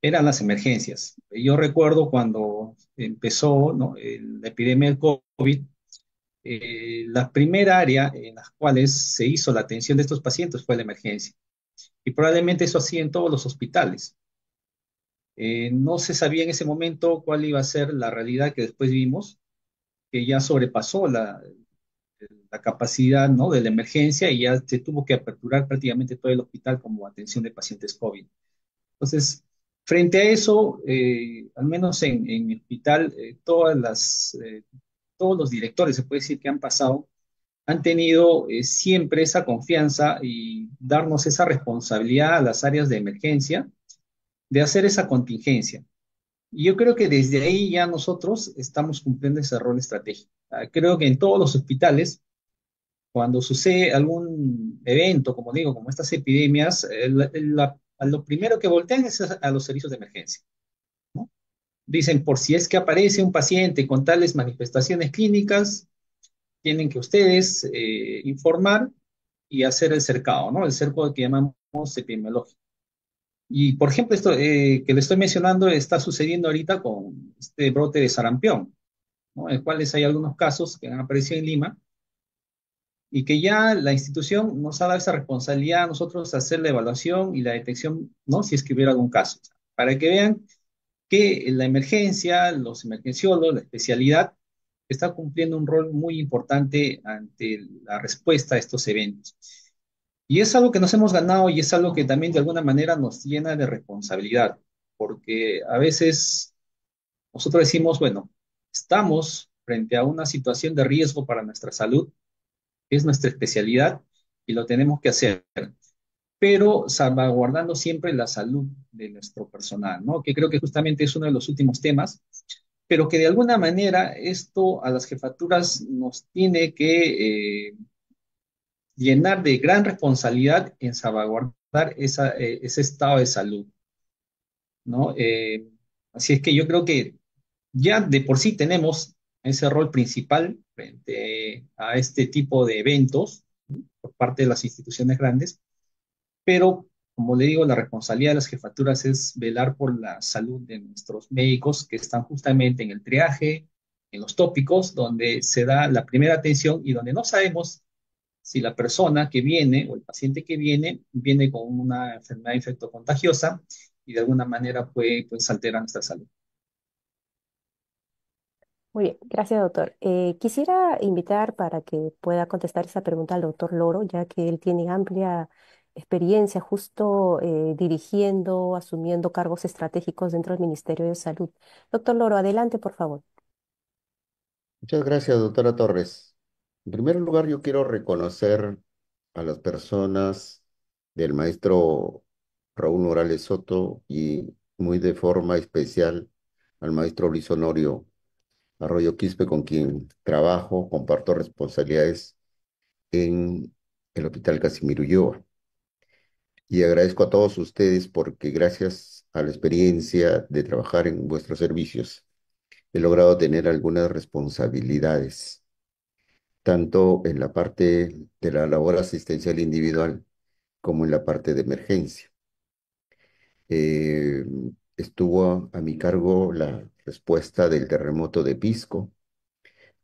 E: eran las emergencias. Yo recuerdo cuando empezó, ¿no? La epidemia del COVID, la primera área en las cuales se hizo la atención de estos pacientes fue la emergencia. Y probablemente eso hacía en todos los hospitales. No se sabía en ese momento cuál iba a ser la realidad que después vimos, que ya sobrepasó la capacidad, ¿no? De la emergencia y ya se tuvo que aperturar prácticamente todo el hospital como atención de pacientes COVID. Entonces, frente a eso, al menos en mi hospital, todos los directores, se puede decir, que han pasado, han tenido siempre esa confianza y darnos esa responsabilidad a las áreas de emergencia de hacer esa contingencia. Y yo creo que desde ahí ya nosotros estamos cumpliendo ese rol estratégico. Creo que en todos los hospitales, cuando sucede algún evento, como digo, como estas epidemias, a lo primero que voltean es a los servicios de emergencia, ¿no? Dicen, por si es que aparece un paciente con tales manifestaciones clínicas, tienen que ustedes informar y hacer el cercado, ¿no? El cerco que llamamos epidemiológico. Y, por ejemplo, esto que le estoy mencionando está sucediendo ahorita con este brote de sarampión, ¿no? En el cual hay algunos casos que han aparecido en Lima y que ya la institución nos ha dado esa responsabilidad a nosotros hacer la evaluación y la detección, ¿no? Si es que hubiera algún caso. Para que vean que la emergencia, los emergenciólogos, la especialidad, está cumpliendo un rol muy importante ante la respuesta a estos eventos. Y es algo que nos hemos ganado y es algo que también de alguna manera nos llena de responsabilidad, porque a veces nosotros decimos, bueno, estamos frente a una situación de riesgo para nuestra salud, es nuestra especialidad y lo tenemos que hacer, pero salvaguardando siempre la salud de nuestro personal, ¿no? Que creo que justamente es uno de los últimos temas, pero que de alguna manera esto a las jefaturas nos tiene que llenar de gran responsabilidad en salvaguardar ese estado de salud, ¿no? Así es que yo creo que ya de por sí tenemos ese rol principal frente a este tipo de eventos, ¿no? Por parte de las instituciones grandes, pero como le digo, la responsabilidad de las jefaturas es velar por la salud de nuestros médicos que están justamente en el triaje, en los tópicos, donde se da la primera atención y donde no sabemos si la persona que viene o el paciente que viene viene con una enfermedad infectocontagiosa y de alguna manera puede pues, alterar nuestra salud.
D: Muy bien, gracias, doctor. Quisiera invitar para que pueda contestar esa pregunta al doctor Loro, ya que él tiene amplia experiencia justo dirigiendo, asumiendo cargos estratégicos dentro del Ministerio de Salud. Doctor Loro, adelante, por favor.
H: Muchas gracias, doctora Torres. En primer lugar, yo quiero reconocer a las personas del maestro Raúl Morales Soto y muy de forma especial al maestro Luis Honorio Arroyo Quispe, con quien trabajo, comparto responsabilidades en el Hospital Casimiro Ulloa. Y agradezco a todos ustedes porque gracias a la experiencia de trabajar en vuestros servicios, he logrado tener algunas responsabilidades tanto en la parte de la labor asistencial individual como en la parte de emergencia. Eh, Estuvo a mi cargo la respuesta del terremoto de Pisco,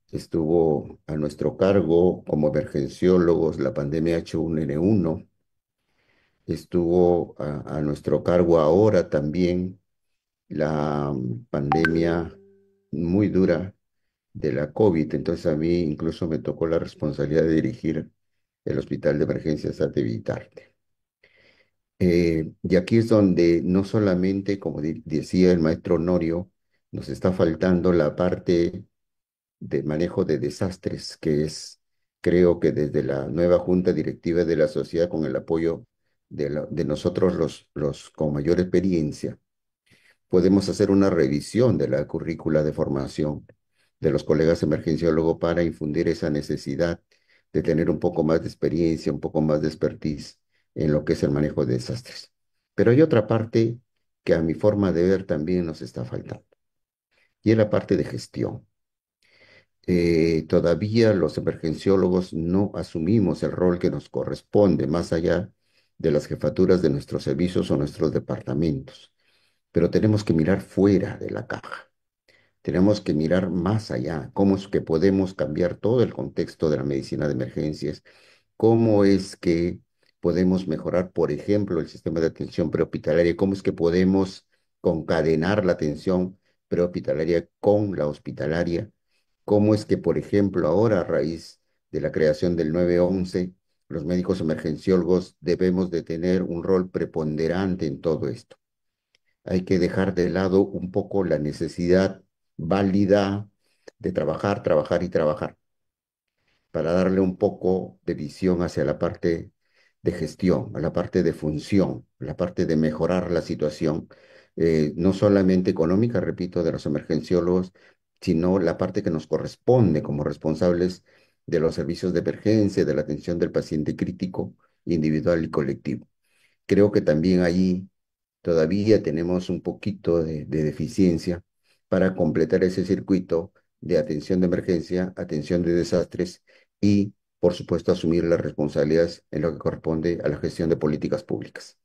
H: estuvo a nuestro cargo como emergenciólogos la pandemia H1N1, estuvo a nuestro cargo ahora también la pandemia muy dura de la COVID. Entonces a mí incluso me tocó la responsabilidad de dirigir el Hospital de Emergencias Ate Vitarte. Y aquí es donde no solamente, como decía el maestro Honorio, nos está faltando la parte de manejo de desastres, que es, creo que desde la nueva junta directiva de la sociedad, con el apoyo de nosotros los con mayor experiencia, podemos hacer una revisión de la currícula de formación de los colegas emergenciólogos para infundir esa necesidad de tener un poco más de experiencia, un poco más de expertise en lo que es el manejo de desastres. Pero hay otra parte que a mi forma de ver también nos está faltando, y es la parte de gestión. Todavía los emergenciólogos no asumimos el rol que nos corresponde, más allá de las jefaturas de nuestros servicios o nuestros departamentos. Pero tenemos que mirar fuera de la caja. Tenemos que mirar más allá, cómo es que podemos cambiar todo el contexto de la medicina de emergencias, cómo es que podemos mejorar, por ejemplo, el sistema de atención prehospitalaria, cómo es que podemos concadenar la atención prehospitalaria con la hospitalaria, cómo es que, por ejemplo, ahora a raíz de la creación del 911, los médicos emergenciólogos debemos de tener un rol preponderante en todo esto. Hay que dejar de lado un poco la necesidad válida de trabajar, trabajar y trabajar, para darle un poco de visión hacia la parte de gestión, a la parte de función, la parte de mejorar la situación, no solamente económica, repito, de los emergenciólogos, sino la parte que nos corresponde como responsables de los servicios de emergencia, de la atención del paciente crítico, individual y colectivo. Creo que también ahí todavía tenemos un poquito de deficiencia para completar ese circuito de atención de emergencia, atención de desastres y, por supuesto, asumir las responsabilidades en lo que corresponde a la gestión de políticas públicas.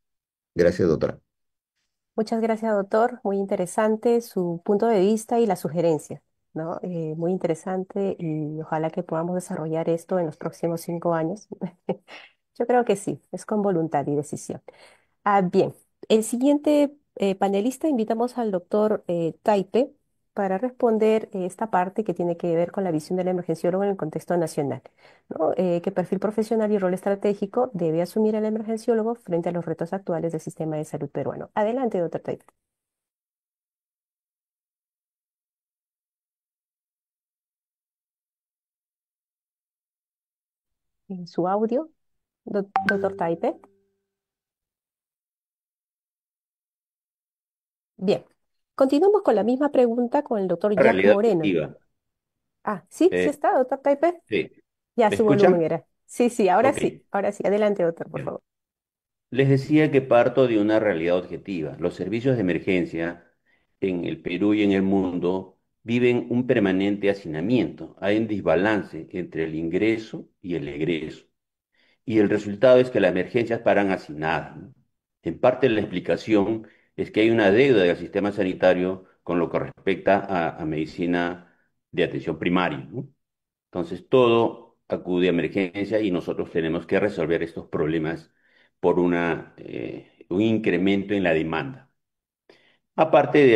H: Gracias, doctora.
D: Muchas gracias, doctor. Muy interesante su punto de vista y la sugerencia, ¿no? Muy interesante y ojalá que podamos desarrollar esto en los próximos 5 años. Yo creo que sí, es con voluntad y decisión. Bien, el siguiente panelista invitamos al doctor Taipe para responder esta parte que tiene que ver con la visión del emergenciólogo en el contexto nacional, ¿no? ¿Qué perfil profesional y rol estratégico debe asumir el emergenciólogo frente a los retos actuales del sistema de salud peruano? Adelante, doctor Taipe. En su audio, doctor Taipe. Bien, continuamos con la misma pregunta con el doctor Jack
F: Realidad
D: Moreno.
F: objetiva.
D: Sí, sí
F: Eh,
D: está, doctor Taipe.
F: sí.
D: Ya
F: ¿Me
D: su volumen
F: escuchan?
D: era. Sí, sí, ahora
F: Ok.
D: sí, ahora sí. Adelante, doctor, por
F: Bien.
D: favor.
F: Les decía que parto de una realidad objetiva. Los servicios de emergencia en el Perú y en el mundo viven un permanente hacinamiento. Hay un desbalance entre el ingreso y el egreso. Y el resultado es que las emergencias paran hacinadas, ¿no? En parte la explicación es que hay una deuda del sistema sanitario con lo que respecta a medicina de atención primaria, ¿no? Entonces todo acude a emergencia y nosotros tenemos que resolver estos problemas por un incremento en la demanda. Aparte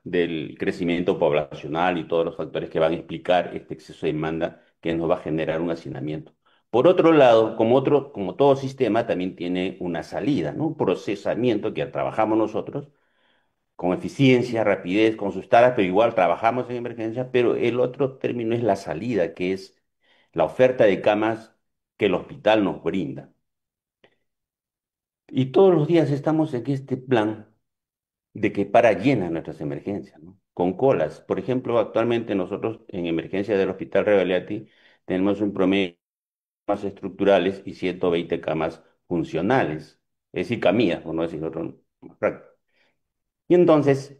F: del crecimiento poblacional y todos los factores que van a explicar este exceso de demanda que nos va a generar un hacinamiento. Por otro lado, como todo sistema, también tiene una salida, ¿no? Un procesamiento que trabajamos nosotros con eficiencia, rapidez, con sus taras, pero igual trabajamos en emergencia, pero el otro término es la salida, que es la oferta de camas que el hospital nos brinda. Y todos los días estamos en este plan de que para llenas nuestras emergencias, ¿no? Con colas. Por ejemplo, actualmente nosotros en emergencia del Hospital Revalidati tenemos un promedio de camas estructurales y 120 camas funcionales, es decir, camillas, por no decir otro más práctico. Y entonces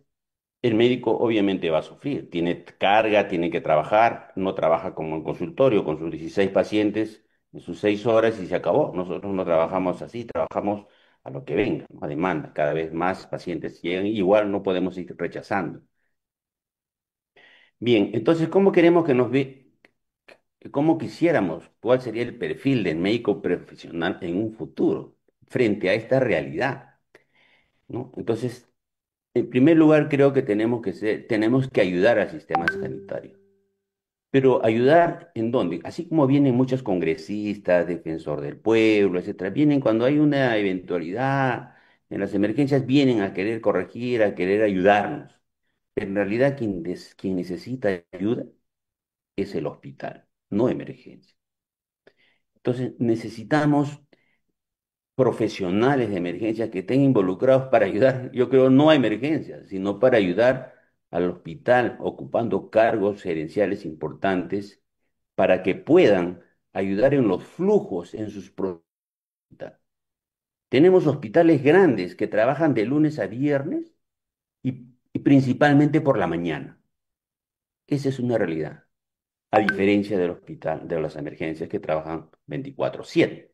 F: el médico obviamente va a sufrir, tiene carga, tiene que trabajar, no trabaja como en consultorio con sus 16 pacientes en sus 6 horas y se acabó. Nosotros no trabajamos así, trabajamos a lo que venga, ¿no? A demanda. Cada vez más pacientes llegan, igual no podemos ir rechazando. Bien, entonces, ¿cómo queremos que nos ve? ¿Cómo quisiéramos? ¿Cuál sería el perfil del médico profesional en un futuro frente a esta realidad? ¿No? Entonces, en primer lugar, creo que tenemos que ayudar al sistema sanitario. Pero ayudar en dónde? Así como vienen muchos congresistas, defensor del pueblo, etcétera, vienen cuando hay una eventualidad, en las emergencias vienen a querer corregir, a querer ayudarnos. En realidad, quien necesita ayuda es el hospital, no emergencia. Entonces, necesitamos profesionales de emergencia que estén involucrados para ayudar, yo creo, no a emergencias, sino para ayudar al hospital ocupando cargos gerenciales importantes para que puedan ayudar en los flujos en sus hospitales. Tenemos hospitales grandes que trabajan de lunes a viernes y principalmente por la mañana. Esa es una realidad, a diferencia del hospital, de las emergencias que trabajan 24/7.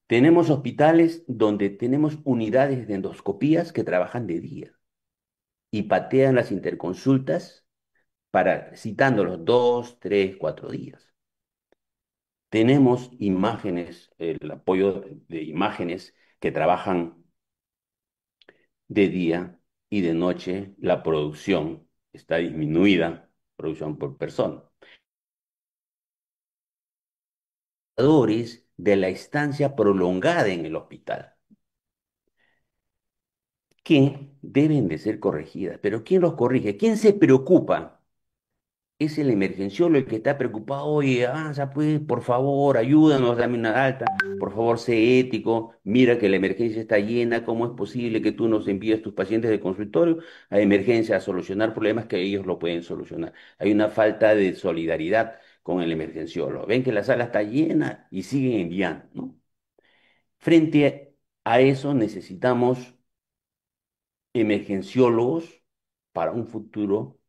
F: Tenemos hospitales donde tenemos unidades de endoscopías que trabajan de día y patean las interconsultas para citándolos 2, 3, 4 días. Tenemos imágenes, el apoyo de imágenes que trabajan de día y de noche. La producción está disminuida, producción por persona. De la estancia prolongada en el hospital, que deben de ser corregidas. Pero ¿quién los corrige? ¿Quién se preocupa? Es el emergenciólogo el que está preocupado, oye, avanza pues, por favor, ayúdanos, dame una alta, por favor, sé ético, mira que la emergencia está llena, ¿cómo es posible que tú nos envíes tus pacientes de consultorio a emergencia a solucionar problemas que ellos lo pueden solucionar? Hay una falta de solidaridad con el emergenciólogo. Ven que la sala está llena y siguen enviando, ¿no? Frente a eso necesitamos emergenciólogos para un futuro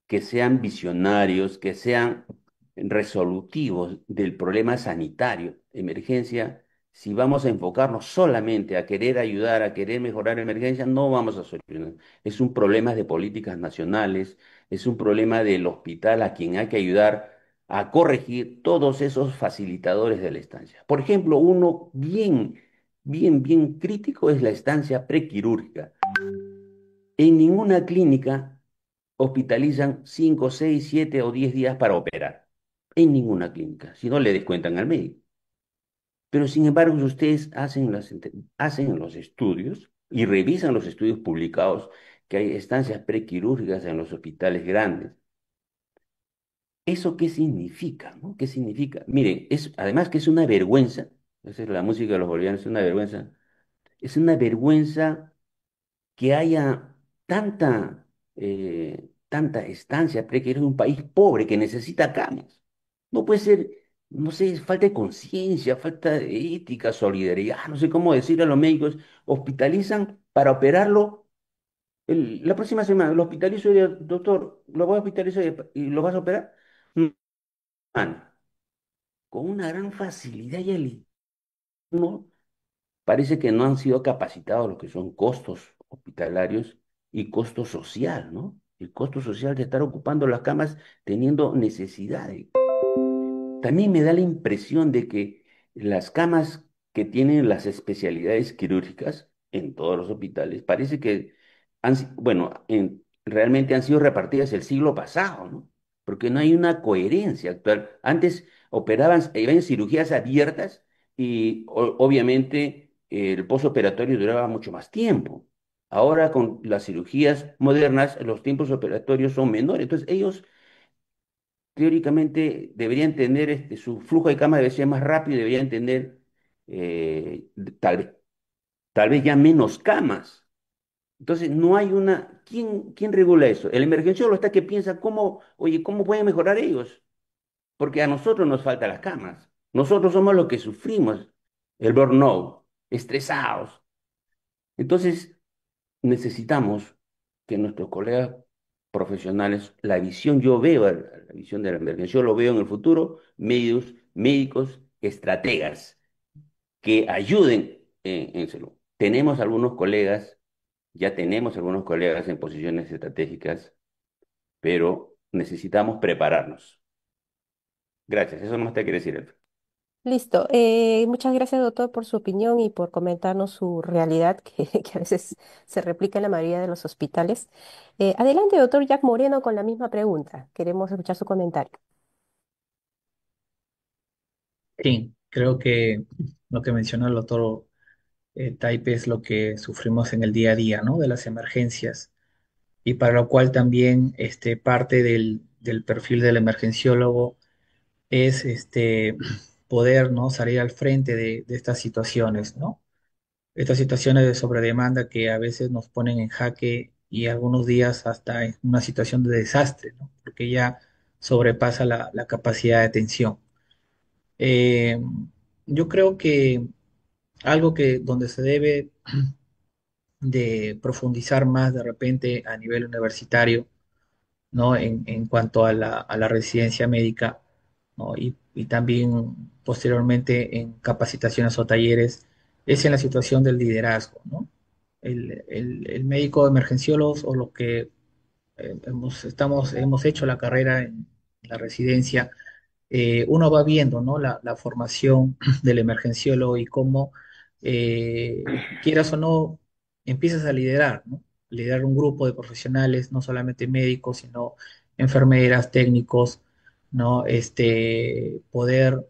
F: que sean visionarios, que sean resolutivos del problema sanitario, emergencia. Si vamos a enfocarnos solamente a querer ayudar, a querer mejorar emergencia, no vamos a solucionar. Es un problema de políticas nacionales, es un problema del hospital a quien hay que ayudar a corregir todos esos facilitadores de la estancia. Por ejemplo, uno bien crítico es la estancia prequirúrgica. En ninguna clínica hospitalizan 5, 6, 7 o 10 días para operar. En ninguna clínica, si no le descuentan al médico. Pero sin embargo, si ustedes hacen los estudios y revisan los estudios publicados, que hay estancias prequirúrgicas en los hospitales grandes. ¿Eso qué significa, no? ¿Qué significa? Miren, además que es una vergüenza, esa es la música de los bolivianos, es una vergüenza que haya tanta estancia precaria en un país pobre que necesita camas. No puede ser, no sé, falta de conciencia, falta de ética, solidaridad, no sé cómo decir a los médicos, hospitalizan para operarlo la próxima semana, lo hospitalizo y digo, doctor, lo voy a hospitalizar y lo vas a operar. Man, con una gran facilidad y no, parece que no han sido capacitados los que son costos hospitalarios y costo social, ¿no? El costo social de estar ocupando las camas teniendo necesidades. También me da la impresión de que las camas que tienen las especialidades quirúrgicas en todos los hospitales, parece que bueno, realmente han sido repartidas el siglo pasado, ¿no? Porque no hay una coherencia actual. Antes iban cirugías abiertas y obviamente el posoperatorio duraba mucho más tiempo. Ahora con las cirugías modernas, los tiempos operatorios son menores. Entonces ellos teóricamente deberían tener su flujo de cama debe ser más rápido, deberían tener eh, tal, tal vez ya menos camas. Entonces, no hay una. ¿Quién regula eso? El emergenciólogo está que piensa oye, ¿cómo pueden mejorar ellos? Porque a nosotros nos faltan las camas. Nosotros somos los que sufrimos el burnout, estresados. Entonces, necesitamos que nuestros colegas profesionales, la visión, yo veo la visión de la emergencia, yo lo veo en el futuro, médicos, estrategas que ayuden en salud. Ya tenemos algunos colegas en posiciones estratégicas, pero necesitamos prepararnos. Gracias, eso no te quiere decir, Elfa.
D: Listo. Muchas gracias, doctor, por su opinión y por comentarnos su realidad, que a veces se replica en la mayoría de los hospitales. Adelante, doctor Jack Moreno, con la misma pregunta. Queremos escuchar su comentario.
E: Sí, creo que lo que mencionó el doctor Taipe es lo que sufrimos en el día a día, ¿no? De las emergencias y para lo cual también parte del perfil del emergenciólogo es poder, ¿no? Salir al frente de estas situaciones, ¿no? Estas situaciones de sobredemanda que a veces nos ponen en jaque y algunos días hasta en una situación de desastre, ¿no? Porque ya sobrepasa la capacidad de atención. Eh, yo creo que algo que donde se debe de profundizar más de repente a nivel universitario, ¿no? En cuanto a la residencia médica, ¿no? Y también posteriormente en capacitaciones o talleres, es en la situación del liderazgo, ¿no? El médico emergenciólogo o lo que hemos hecho la carrera en la residencia, uno va viendo, ¿no? La formación del emergenciólogo y cómo, quieras o no, empiezas a liderar, ¿no? Liderar un grupo de profesionales, no solamente médicos, sino enfermeras, técnicos, ¿no? Poder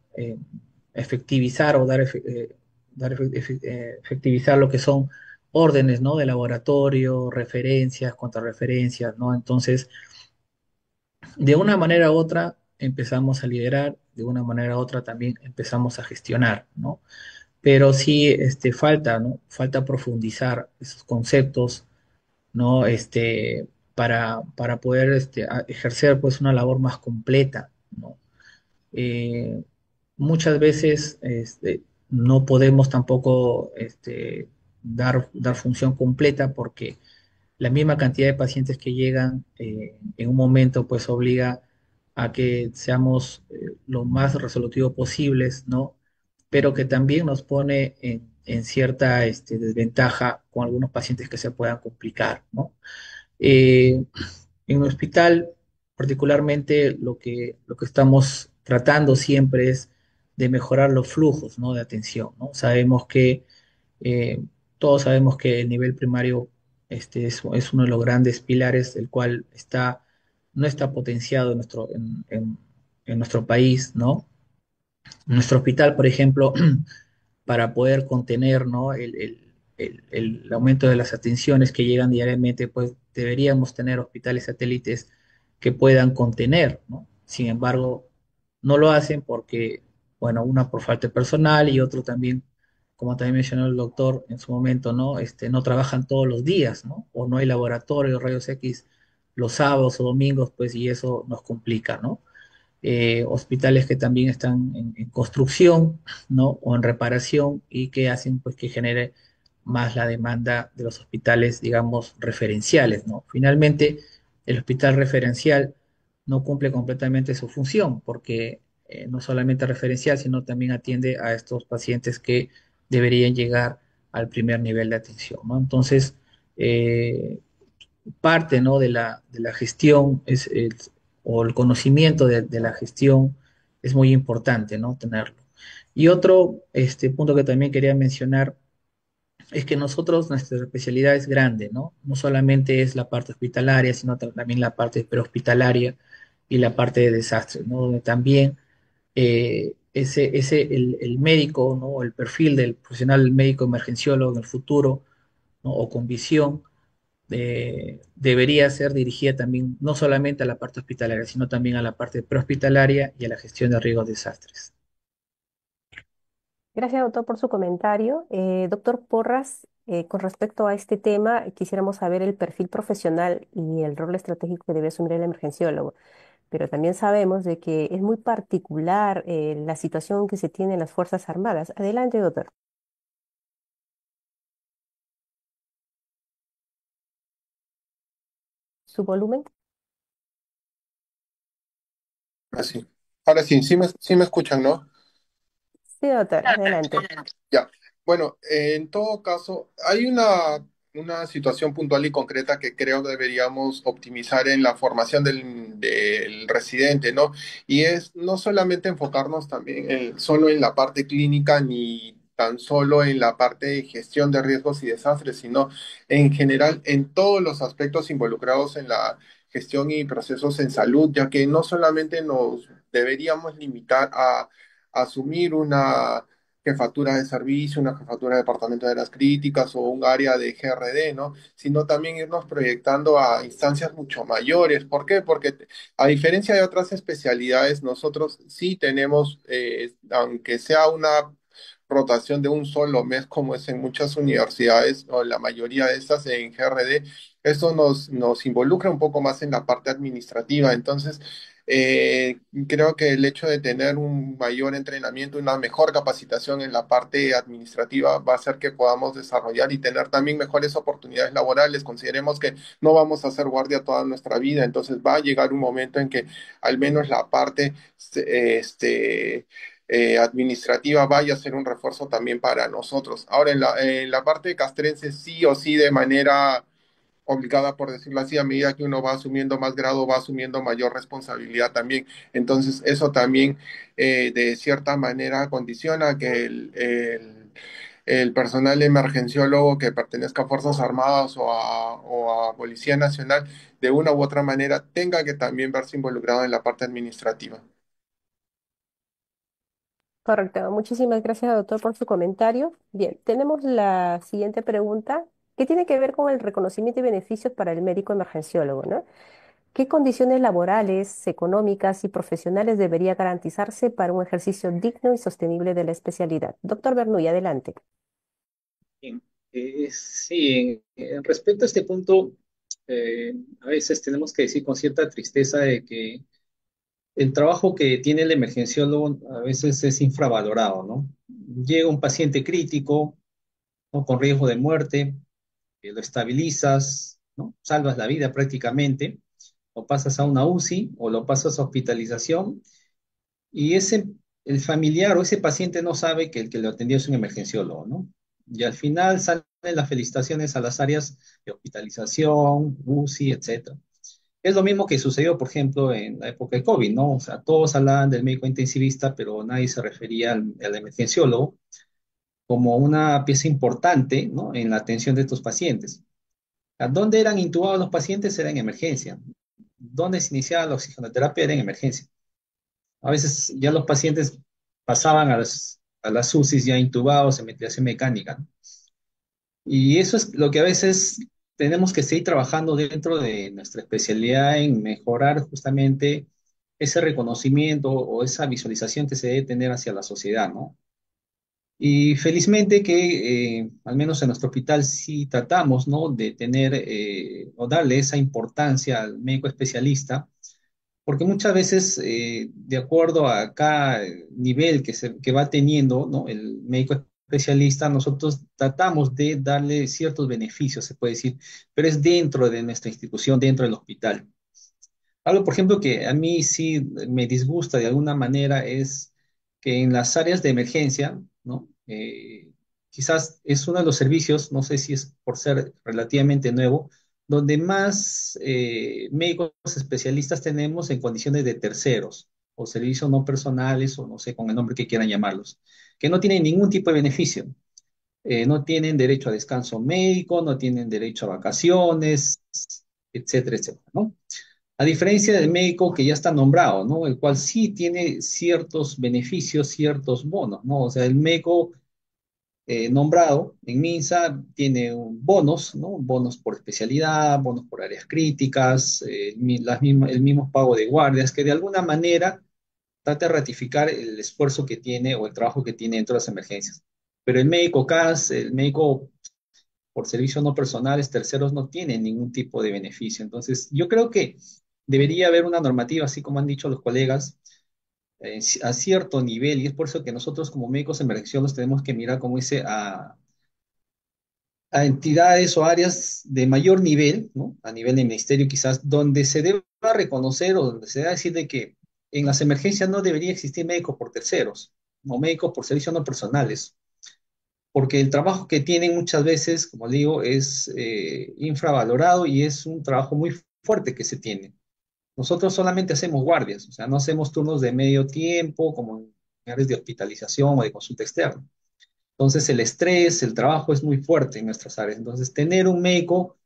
E: efectivizar o efectivizar lo que son órdenes, ¿no? De laboratorio, referencias, contrarreferencias, ¿no? Entonces, de una manera u otra empezamos a liderar, de una manera u otra también empezamos a gestionar, ¿no? Pero sí falta, ¿no? Falta profundizar esos conceptos, ¿no? Para poder ejercer pues una labor más completa, ¿no? Eh, muchas veces no podemos tampoco dar función completa porque
I: la misma cantidad de pacientes que llegan en un momento, pues obliga a que seamos lo más resolutivo posibles, ¿no? Pero que también nos pone en cierta desventaja con algunos pacientes que se puedan complicar, ¿no? Eh, en un hospital, particularmente, lo que estamos tratando siempre es de mejorar los flujos, ¿no? De atención, ¿no? Eh, todos sabemos que el nivel primario es uno de los grandes pilares, el cual no está potenciado en nuestro país, ¿no? En nuestro hospital, por ejemplo, para poder contener, ¿no? el aumento de las atenciones que llegan diariamente, pues deberíamos tener hospitales satélites que puedan contener, ¿no? Sin embargo, no lo hacen porque, bueno, una por falta de personal y otro también, como también mencionó el doctor en su momento, ¿no? No trabajan todos los días, ¿no? O no hay laboratorio, rayos X los sábados o domingos, pues, y eso nos complica, ¿no? Hospitales que también están en construcción, ¿no? O en reparación y que hacen pues que genere más la demanda de los hospitales, digamos, referenciales, ¿no? Finalmente, el hospital referencial no cumple completamente su función porque no solamente referencial, sino también atiende a estos pacientes que deberían llegar al primer nivel de atención, ¿no? Entonces, eh, parte, ¿no? de la gestión o el conocimiento de la gestión es muy importante, ¿no? Tenerlo. Y otro punto que también quería mencionar es que nosotros, nuestra especialidad es grande, ¿no? No solamente es la parte hospitalaria, sino también la parte prehospitalaria y la parte de desastres, ¿no? Donde también el médico, ¿no? El perfil del profesional del médico emergenciólogo en el futuro, ¿no? O con visión debería ser dirigida también no solamente a la parte hospitalaria, sino también a la parte prehospitalaria y a la gestión de riesgos de desastres.
D: Gracias, doctor, por su comentario. Doctor Porras, con respecto a este tema, quisiéramos saber el perfil profesional y el rol estratégico que debe asumir el emergenciólogo, pero también sabemos de que es muy particular la situación que se tiene en las Fuerzas Armadas. Adelante, doctor. Su volumen.
G: Así. Ahora sí, sí me escuchan, ¿no?
D: Sí, doctor, adelante.
G: Ya. Bueno, en todo caso, hay una situación puntual y concreta que creo que deberíamos optimizar en la formación del residente, ¿no? Y es no solamente enfocarnos también solo en la parte clínica ni tan solo en la parte de gestión de riesgos y desastres, sino en general en todos los aspectos involucrados en la gestión y procesos en salud, ya que no solamente nos deberíamos limitar a asumir una jefatura de servicio, una jefatura de departamento de las críticas o un área de GRD, ¿no? Sino también irnos proyectando a instancias mucho mayores. ¿Por qué? Porque a diferencia de otras especialidades, nosotros sí tenemos, aunque sea una rotación de un solo mes, como es en muchas universidades o la mayoría de estas en GRD, esto nos involucra un poco más en la parte administrativa. Entonces, creo que el hecho de tener un mayor entrenamiento, una mejor capacitación en la parte administrativa va a hacer que podamos desarrollar y tener también mejores oportunidades laborales. Consideremos que no vamos a hacer guardia toda nuestra vida, entonces va a llegar un momento en que al menos la parte administrativa vaya a ser un refuerzo también para nosotros. Ahora, en la parte de castrense, sí o sí, de manera obligada, por decirlo así, a medida que uno va asumiendo más grado, va asumiendo mayor responsabilidad también. Entonces, eso también, de cierta manera, condiciona que el personal emergenciólogo que pertenezca a Fuerzas Armadas o a Policía Nacional, de una u otra manera, tenga que también verse involucrado en la parte administrativa.
D: Correcto. Muchísimas gracias, doctor, por su comentario. Bien, tenemos la siguiente pregunta, que tiene que ver con el reconocimiento y beneficios para el médico emergenciólogo, ¿no? ¿Qué condiciones laborales, económicas y profesionales debería garantizarse para un ejercicio digno y sostenible de la especialidad? Doctor Bernuy, adelante.
E: Bien, sí, respecto a este punto, a veces tenemos que decir con cierta tristeza de que el trabajo que tiene el emergenciólogo a veces es infravalorado, ¿no? Llega un paciente crítico, ¿no? Con riesgo de muerte, lo estabilizas, ¿no? Salvas la vida prácticamente, o pasas a una UCI o lo pasas a hospitalización y el familiar o ese paciente no sabe que el que lo atendió es un emergenciólogo, ¿no? Y al final salen las felicitaciones a las áreas de hospitalización, UCI, etcétera. Es lo mismo que sucedió, por ejemplo, en la época de COVID, ¿no? O sea, todos hablaban del médico intensivista, pero nadie se refería al emergenciólogo como una pieza importante, ¿no? En la atención de estos pacientes. ¿A dónde eran intubados los pacientes? Era en emergencia. ¿Dónde se iniciaba la oxigenoterapia? Era en emergencia. A veces ya los pacientes pasaban a las UCIs ya intubados en ventilación mecánica, ¿no? Y eso es lo que a veces tenemos que seguir trabajando dentro de nuestra especialidad en mejorar justamente ese reconocimiento o esa visualización que se debe tener hacia la sociedad, ¿no? Y felizmente que al menos en nuestro hospital sí tratamos, ¿no? De tener o darle esa importancia al médico especialista porque muchas veces, de acuerdo a cada nivel que va teniendo, ¿no? El médico especialista, nosotros tratamos de darle ciertos beneficios, se puede decir, pero es dentro de nuestra institución, dentro del hospital. Algo, por ejemplo, que a mí sí me disgusta de alguna manera es que en las áreas de emergencia, ¿no? Quizás es uno de los servicios, no sé si es por ser relativamente nuevo, donde más médicos especialistas tenemos en condiciones de terceros o servicios no personales o no sé, con el nombre que quieran llamarlos, que no tienen ningún tipo de beneficio. No tienen derecho a descanso médico, no tienen derecho a vacaciones, etcétera, etcétera, ¿no? A diferencia del médico que ya está nombrado, ¿no? El cual sí tiene ciertos beneficios, ciertos bonos, ¿no? O sea, el médico nombrado en MINSA tiene bonos, ¿no? Bonos por especialidad, bonos por áreas críticas, el mismo pago de guardias, que de alguna manera trata de ratificar el esfuerzo que tiene o el trabajo que tiene dentro de las emergencias. Pero el médico CAS, el médico por servicios no personales, terceros no tienen ningún tipo de beneficio. Entonces, yo creo que debería haber una normativa, así como han dicho los colegas, a cierto nivel, y es por eso que nosotros como médicos emergenciólogos tenemos que mirar, como dice, a entidades o áreas de mayor nivel, ¿no? A nivel de ministerio quizás, donde se deba reconocer o donde se deba decir de que en las emergencias no debería existir médicos por terceros, o médicos por servicios no personales, porque el trabajo que tienen muchas veces, como digo, es infravalorado y es un trabajo muy fuerte que se tiene. Nosotros solamente hacemos guardias, o sea, no hacemos turnos de medio tiempo como en áreas de hospitalización o de consulta externa. Entonces, el estrés, el trabajo es muy fuerte en nuestras áreas. Entonces, tener un médico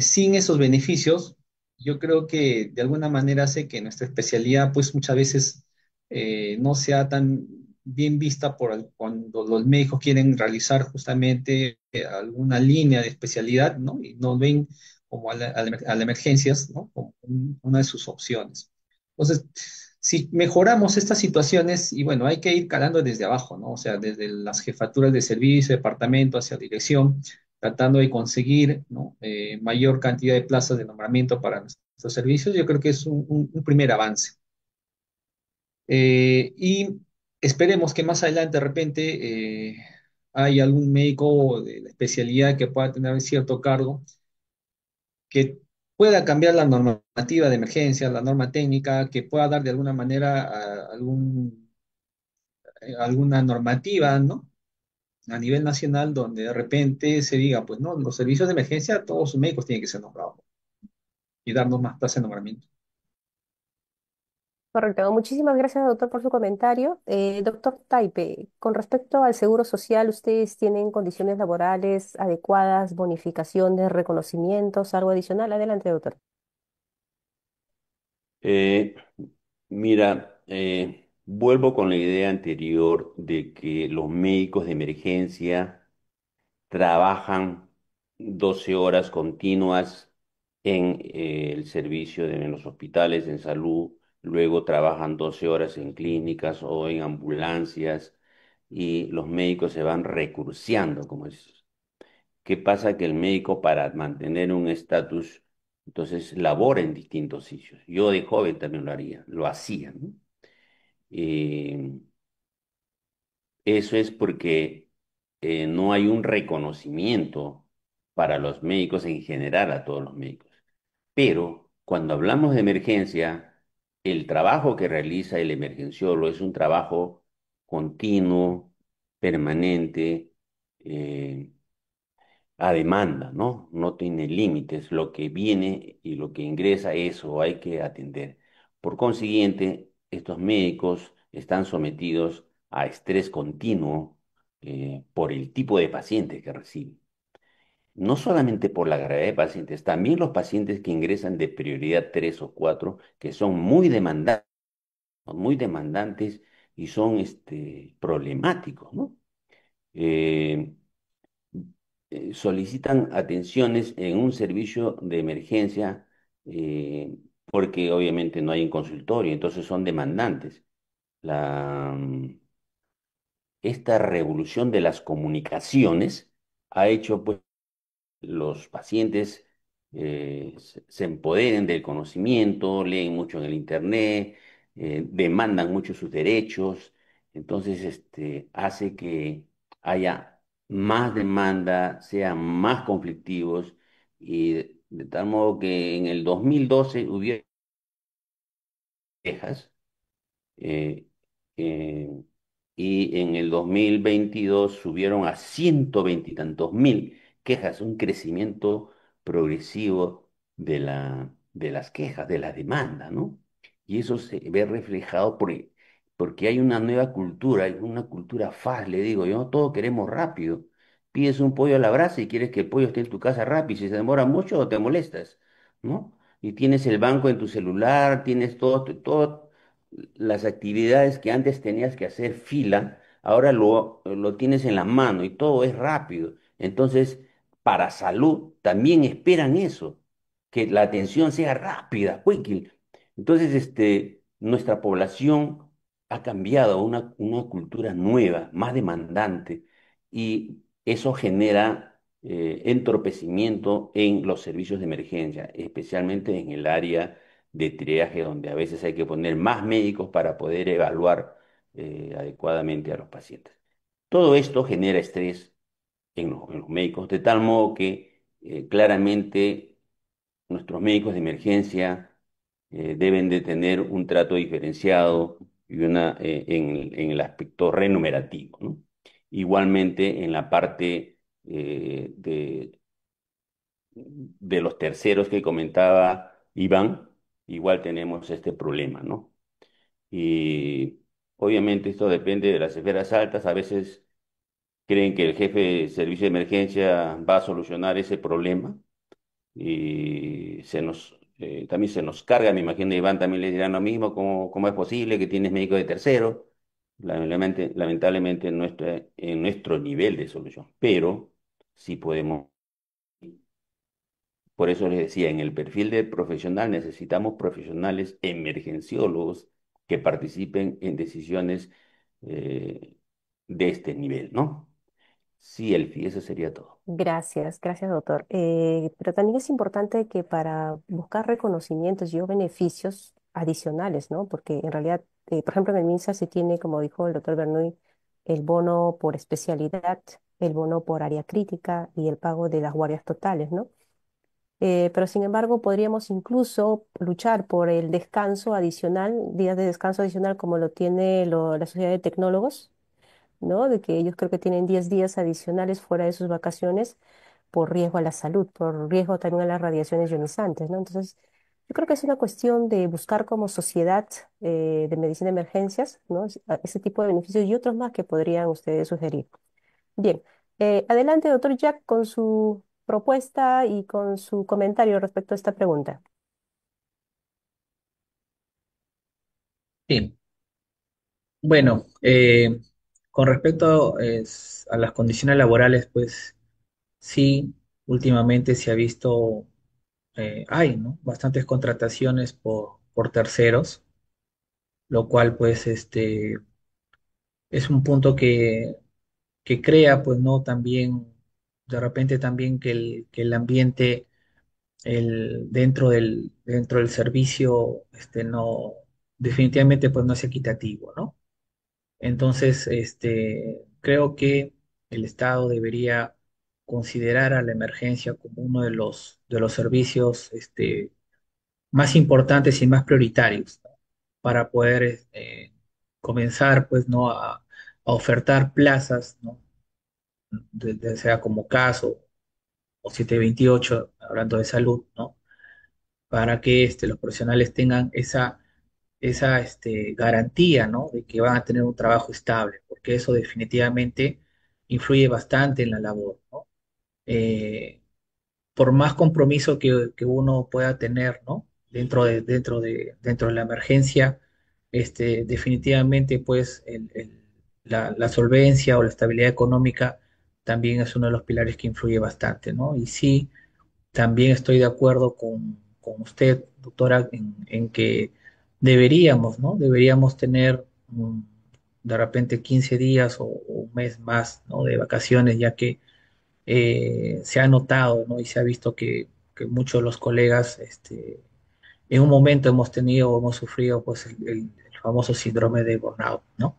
E: sin esos beneficios, yo creo que de alguna manera hace que nuestra especialidad, pues muchas veces no sea tan bien vista cuando los médicos quieren realizar justamente alguna línea de especialidad, ¿no? Y no ven como a las emergencias, ¿no? Como una de sus opciones. Entonces, si mejoramos estas situaciones, y bueno, hay que ir calando desde abajo, ¿no? O sea, desde las jefaturas de servicio, departamento, hacia dirección, tratando de conseguir, ¿no? Mayor cantidad de plazas de nombramiento para nuestros servicios, yo creo que es un primer avance. Y esperemos que más adelante de repente haya algún médico de la especialidad que pueda tener cierto cargo, que pueda cambiar la normativa de emergencia, la norma técnica, que pueda dar de alguna manera alguna normativa, ¿no? A nivel nacional, donde de repente se diga, pues no, los servicios de emergencia, todos sus médicos tienen que ser nombrados y darnos más plazas de nombramiento.
D: Correcto. Muchísimas gracias, doctor, por su comentario. Doctor Taipe, con respecto al seguro social, ¿ustedes tienen condiciones laborales adecuadas, bonificaciones, reconocimientos, algo adicional? Adelante, doctor.
F: Eh, Mira, vuelvo con la idea anterior de que los médicos de emergencia trabajan 12 horas continuas en el servicio en los hospitales en salud, luego trabajan 12 horas en clínicas o en ambulancias y los médicos se van recurseando, como es. ¿Qué pasa? Que el médico para mantener un estatus, entonces labora en distintos sitios. Yo de joven también lo haría, lo hacía, ¿no? Eh, Eso es porque no hay un reconocimiento para los médicos en general, a todos los médicos. Pero cuando hablamos de emergencia, el trabajo que realiza el emergenciólogo es un trabajo continuo, permanente, eh, a demanda, ¿no? No tiene límites. Lo que viene y lo que ingresa, eso hay que atender. Por consiguiente, estos médicos están sometidos a estrés continuo por el tipo de pacientes que reciben. No solamente por la gravedad de pacientes, también los pacientes que ingresan de prioridad 3 o 4 que son muy demandantes y son problemáticos, ¿no? Eh, Solicitan atenciones en un servicio de emergencia porque obviamente no hay un consultorio, entonces son demandantes. La, mm, Esta revolución de las comunicaciones ha hecho pues los pacientes se empoderen del conocimiento, leen mucho en el internet, demandan mucho sus derechos, entonces hace que haya más demanda, sean más conflictivos y de tal modo que en el 2012 hubiera quejas eh, eh, y en el 2022 subieron a 120 y tantos mil quejas, un crecimiento progresivo de las quejas, de la demanda, ¿no? Y eso se ve reflejado porque hay una nueva cultura, hay una cultura fast, le digo yo, todos queremos rápido. Pides un pollo a la brasa y quieres que el pollo esté en tu casa rápido, si se demora mucho te molestas, ¿no? Y tienes el banco en tu celular, tienes todo, las actividades que antes tenías que hacer fila, ahora lo tienes en la mano y todo es rápido. Entonces, para salud también esperan eso, que la atención sea rápida, quick. Entonces, nuestra población ha cambiado a una cultura nueva, más demandante, y eso genera entorpecimiento en los servicios de emergencia, especialmente en el área de triaje, donde a veces hay que poner más médicos para poder evaluar adecuadamente a los pacientes. Todo esto genera estrés en los médicos, de tal modo que claramente nuestros médicos de emergencia deben de tener un trato diferenciado y en el aspecto remunerativo, ¿no? Igualmente en la parte de los terceros que comentaba Iván, igual tenemos este problema, ¿no? Y obviamente esto depende de las esferas altas, a veces creen que el jefe de servicio de emergencia va a solucionar ese problema y también se nos carga, me imagino Iván también le dirán lo mismo, ¿cómo es posible que tienes médico de tercero? Lamentablemente en nuestro nivel de solución, pero sí podemos. Por eso les decía, en el perfil de profesional necesitamos profesionales emergenciólogos que participen en decisiones eh, de este nivel, ¿no? Sí, Elfi, eso sería todo.
D: Gracias, gracias, doctor. Pero también es importante que para buscar reconocimientos y o beneficios adicionales, ¿no? Porque en realidad, por ejemplo, en el MINSA se tiene, como dijo el doctor Bernoy, el bono por especialidad, el bono por área crítica y el pago de las guardias totales, ¿no? Pero sin embargo, podríamos incluso luchar por el descanso adicional, días de descanso adicional como lo tiene la Sociedad de Tecnólogos, ¿no? De que ellos creo que tienen 10 días adicionales fuera de sus vacaciones por riesgo a la salud, por riesgo también a las radiaciones ionizantes, ¿no? Entonces, yo creo que es una cuestión de buscar como sociedad de medicina de emergencias, ¿no? Ese tipo de beneficios y otros más que podrían ustedes sugerir. Bien, adelante, doctor Jack, con su propuesta y con su comentario respecto a esta pregunta.
I: Sí, bueno, con respecto a las condiciones laborales, pues sí, últimamente se ha visto, hay, ¿no? Bastantes contrataciones por terceros, lo cual pues es un punto que crea, pues, ¿no? También, de repente también que el ambiente dentro del servicio, no, definitivamente, pues, no es equitativo, ¿no? Entonces, creo que el Estado debería considerar a la emergencia como uno de los servicios más importantes y más prioritarios, ¿no? Para poder comenzar pues, ¿no? a ofertar plazas, ¿no? Sea como caso o 728 hablando de salud, ¿no? Para que los profesionales tengan esa garantía, ¿no? De que van a tener un trabajo estable, porque eso definitivamente influye bastante en la labor, ¿no? Eh, por más compromiso que uno pueda tener, ¿no? Dentro de la emergencia, definitivamente, pues, la solvencia o la estabilidad económica también es uno de los pilares que influye bastante, ¿no? Y sí, también estoy de acuerdo con usted, doctora, en que deberíamos, ¿no? Deberíamos tener de repente 15 días o un mes más, ¿no? De vacaciones, ya que se ha notado, ¿no? Y se ha visto que muchos de los colegas, en un momento hemos tenido, hemos sufrido, pues, el famoso síndrome de burnout, ¿no?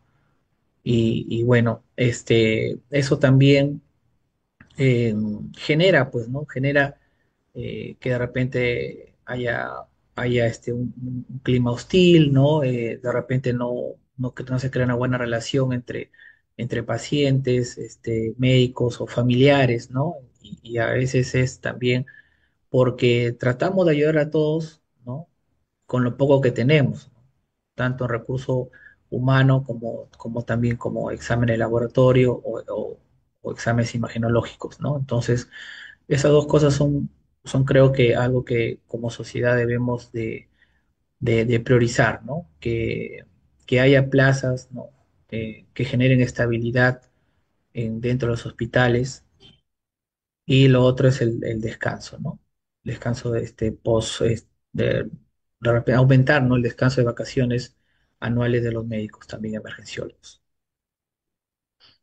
I: Y bueno, eso también eh, genera, pues, ¿no? Genera que de repente haya un clima hostil, ¿no? De repente que no se crea una buena relación entre pacientes, médicos o familiares, ¿no? Y a veces es también porque tratamos de ayudar a todos, ¿no? Con lo poco que tenemos, ¿no? Tanto en recurso humano como también como exámenes de laboratorio o exámenes imagenológicos, ¿no? Entonces, esas dos cosas son creo que algo que como sociedad debemos de priorizar, ¿no? Que haya plazas, ¿no? Que generen estabilidad dentro de los hospitales y lo otro es el descanso, ¿no? El descanso de de repente aumentar, ¿no? El descanso de vacaciones anuales de los médicos, también emergenciólogos.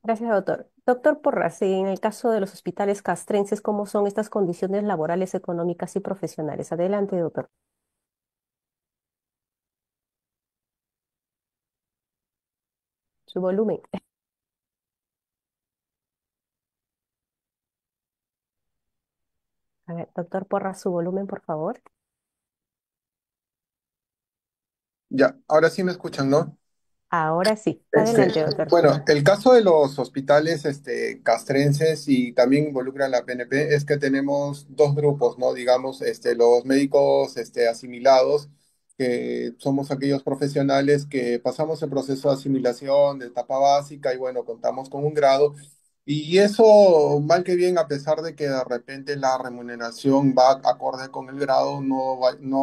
D: Gracias, doctor. Doctor Porras, en el caso de los hospitales castrenses, ¿cómo son estas condiciones laborales, económicas y profesionales? Adelante, doctor. Su volumen. A ver, doctor Porras, su volumen, por favor.
G: Ya, ahora sí me escuchan, ¿no?
D: Ahora sí.
G: Este,
D: Adelante, doctor.
G: bueno, el caso de los hospitales castrenses y también involucra la PNP es que tenemos dos grupos, ¿no? Digamos, los médicos asimilados, que somos aquellos profesionales que pasamos el proceso de asimilación de etapa básica y bueno, contamos con un grado. Y eso, mal que bien, a pesar de que de repente la remuneración va acorde con el grado, no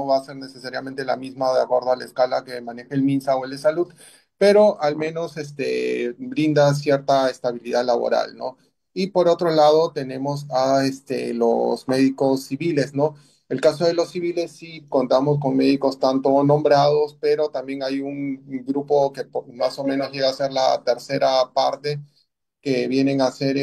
G: va a ser necesariamente la misma de acuerdo a la escala que maneja el MINSA o el de salud, pero al menos brinda cierta estabilidad laboral, ¿no? Y por otro lado tenemos a los médicos civiles, ¿no? El caso de los civiles sí contamos con médicos tanto nombrados, pero también hay un grupo que más o menos llega a ser la tercera parte que vienen a ser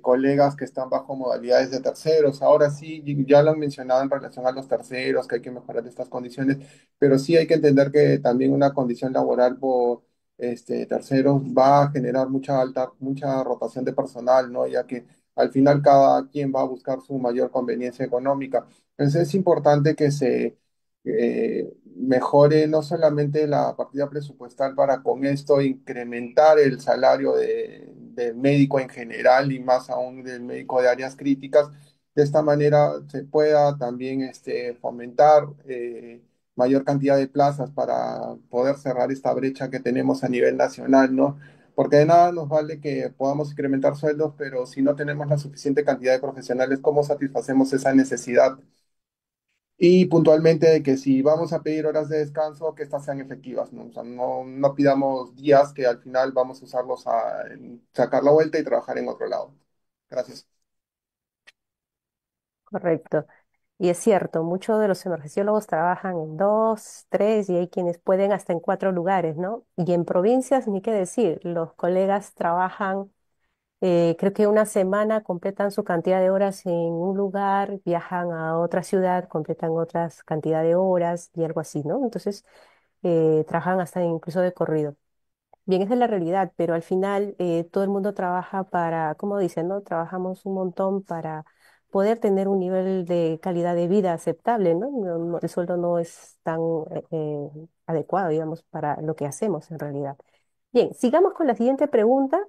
G: colegas que están bajo modalidades de terceros. Ahora sí, ya lo han mencionado en relación a los terceros, que hay que mejorar estas condiciones, pero sí hay que entender que también una condición laboral por terceros va a generar mucha rotación de personal, ¿no? Ya que al final cada quien va a buscar su mayor conveniencia económica. Entonces es importante que se mejore no solamente la partida presupuestal para con esto incrementar el salario del médico en general y más aún del médico de áreas críticas. De esta manera se pueda también fomentar mayor cantidad de plazas para poder cerrar esta brecha que tenemos a nivel nacional, ¿no? Porque de nada nos vale que podamos incrementar sueldos, pero si no tenemos la suficiente cantidad de profesionales, ¿cómo satisfacemos esa necesidad? Y puntualmente de que si vamos a pedir horas de descanso, que estas sean efectivas, ¿no? O sea, no pidamos días que al final vamos a usarlos en sacar la vuelta y trabajar en otro lado. Gracias.
D: Correcto. Y es cierto, muchos de los emergenciólogos trabajan en dos, tres y hay quienes pueden hasta en cuatro lugares, ¿no? Y en provincias, ni qué decir, los colegas trabajan, creo que una semana completan su cantidad de horas en un lugar, viajan a otra ciudad, completan otras cantidad de horas y algo así, ¿no? Entonces, trabajan hasta incluso de corrido. Bien, esa es la realidad, pero al final todo el mundo trabaja para, como dicen, ¿no? Trabajamos un montón para poder tener un nivel de calidad de vida aceptable, ¿no? El sueldo no es tan adecuado, digamos, para lo que hacemos en realidad. Bien, sigamos con la siguiente pregunta.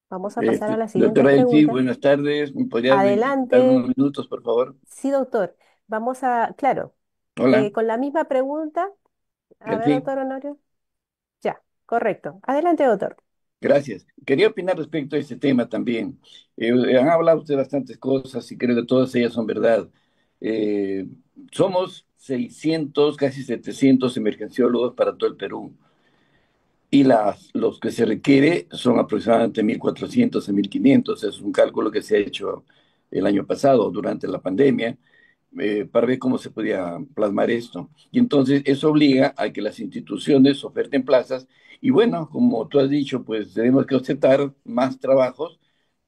D: Vamos a pasar a la siguiente
C: Doctora Elsie,
D: pregunta.
C: buenas tardes. ¿Me podría dar
D: Adelante.
C: unos minutos, por favor?
D: Sí, doctor. Vamos a, claro,
C: Hola,
D: con la misma pregunta. A ver,
C: Elsie,
D: doctor Honorio. Ya, correcto. Adelante, doctor.
C: gracias. Quería opinar respecto a este tema también. Han hablado usted bastantes cosas y creo que todas ellas son verdad. Eh, Somos 600, casi 700 emergenciólogos para todo el Perú. Y los que se requiere son aproximadamente 1.400 a 1.500. Es un cálculo que se ha hecho el año pasado durante la pandemia para ver cómo se podía plasmar esto. Y entonces eso obliga a que las instituciones oferten plazas y bueno, como tú has dicho, pues tenemos que aceptar más trabajos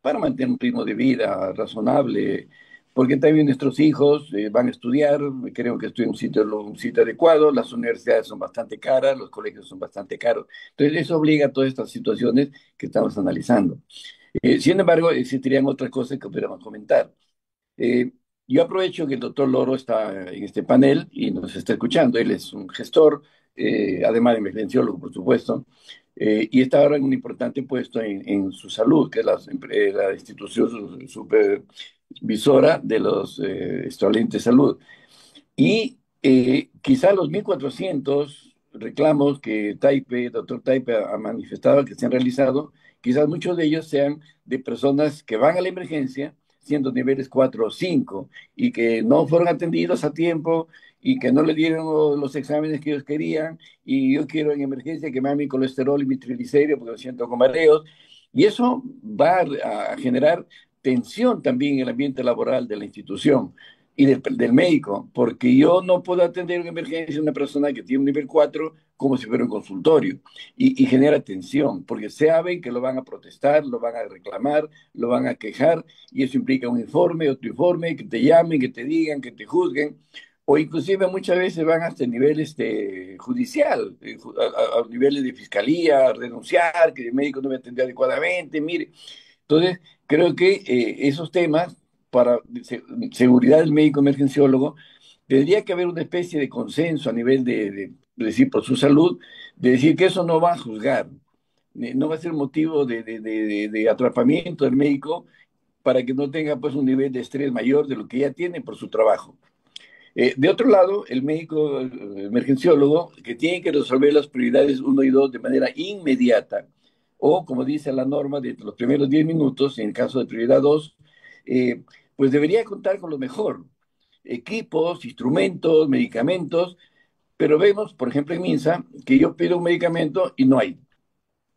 C: para mantener un ritmo de vida razonable, porque también nuestros hijos van a estudiar, creo que estoy en un sitio adecuado, las universidades son bastante caras, los colegios son bastante caros. Entonces eso obliga a todas estas situaciones que estamos analizando. Sin embargo, existirían otras cosas que pudiéramos comentar. Eh, yo aprovecho que el doctor Loro está en este panel y nos está escuchando. Él es un gestor, además de emergenciólogo, por supuesto, y está ahora en un importante puesto en su salud, que es la institución supervisora de los establecimientos de salud. Y quizá los 1.400 reclamos que doctor Taipe ha manifestado que se han realizado, quizás muchos de ellos sean de personas que van a la emergencia siendo niveles 4 o 5 y que no fueron atendidos a tiempo y que no le dieron los exámenes que ellos querían y yo quiero en emergencia que me hagan mi colesterol y mi triglicérido porque me siento con mareos y eso va a generar tensión también en el ambiente laboral de la institución y del médico, porque yo no puedo atender una emergencia a una persona que tiene un nivel 4 como si fuera un consultorio y genera tensión, porque saben que lo van a protestar, lo van a reclamar, lo van a quejar y eso implica un informe, otro informe, que te llamen, que te digan, que te juzguen. O inclusive muchas veces van hasta el nivel judicial, a niveles de fiscalía, a renunciar, que el médico no me atendió adecuadamente, mire. Entonces, creo que esos temas para seguridad del médico emergenciólogo, tendría que haber una especie de consenso a nivel de decir por su salud, de decir que eso no va a juzgar, no va a ser motivo de atrapamiento del médico para que no tenga pues un nivel de estrés mayor de lo que ya tiene por su trabajo. De otro lado, el médico emergenciólogo que tiene que resolver las prioridades uno y 2 de manera inmediata, o como dice la norma, de los primeros 10 minutos, en caso de prioridad 2, eh, pues debería contar con lo mejor, equipos, instrumentos, medicamentos, pero vemos, por ejemplo, en MINSA, que yo pido un medicamento y no hay.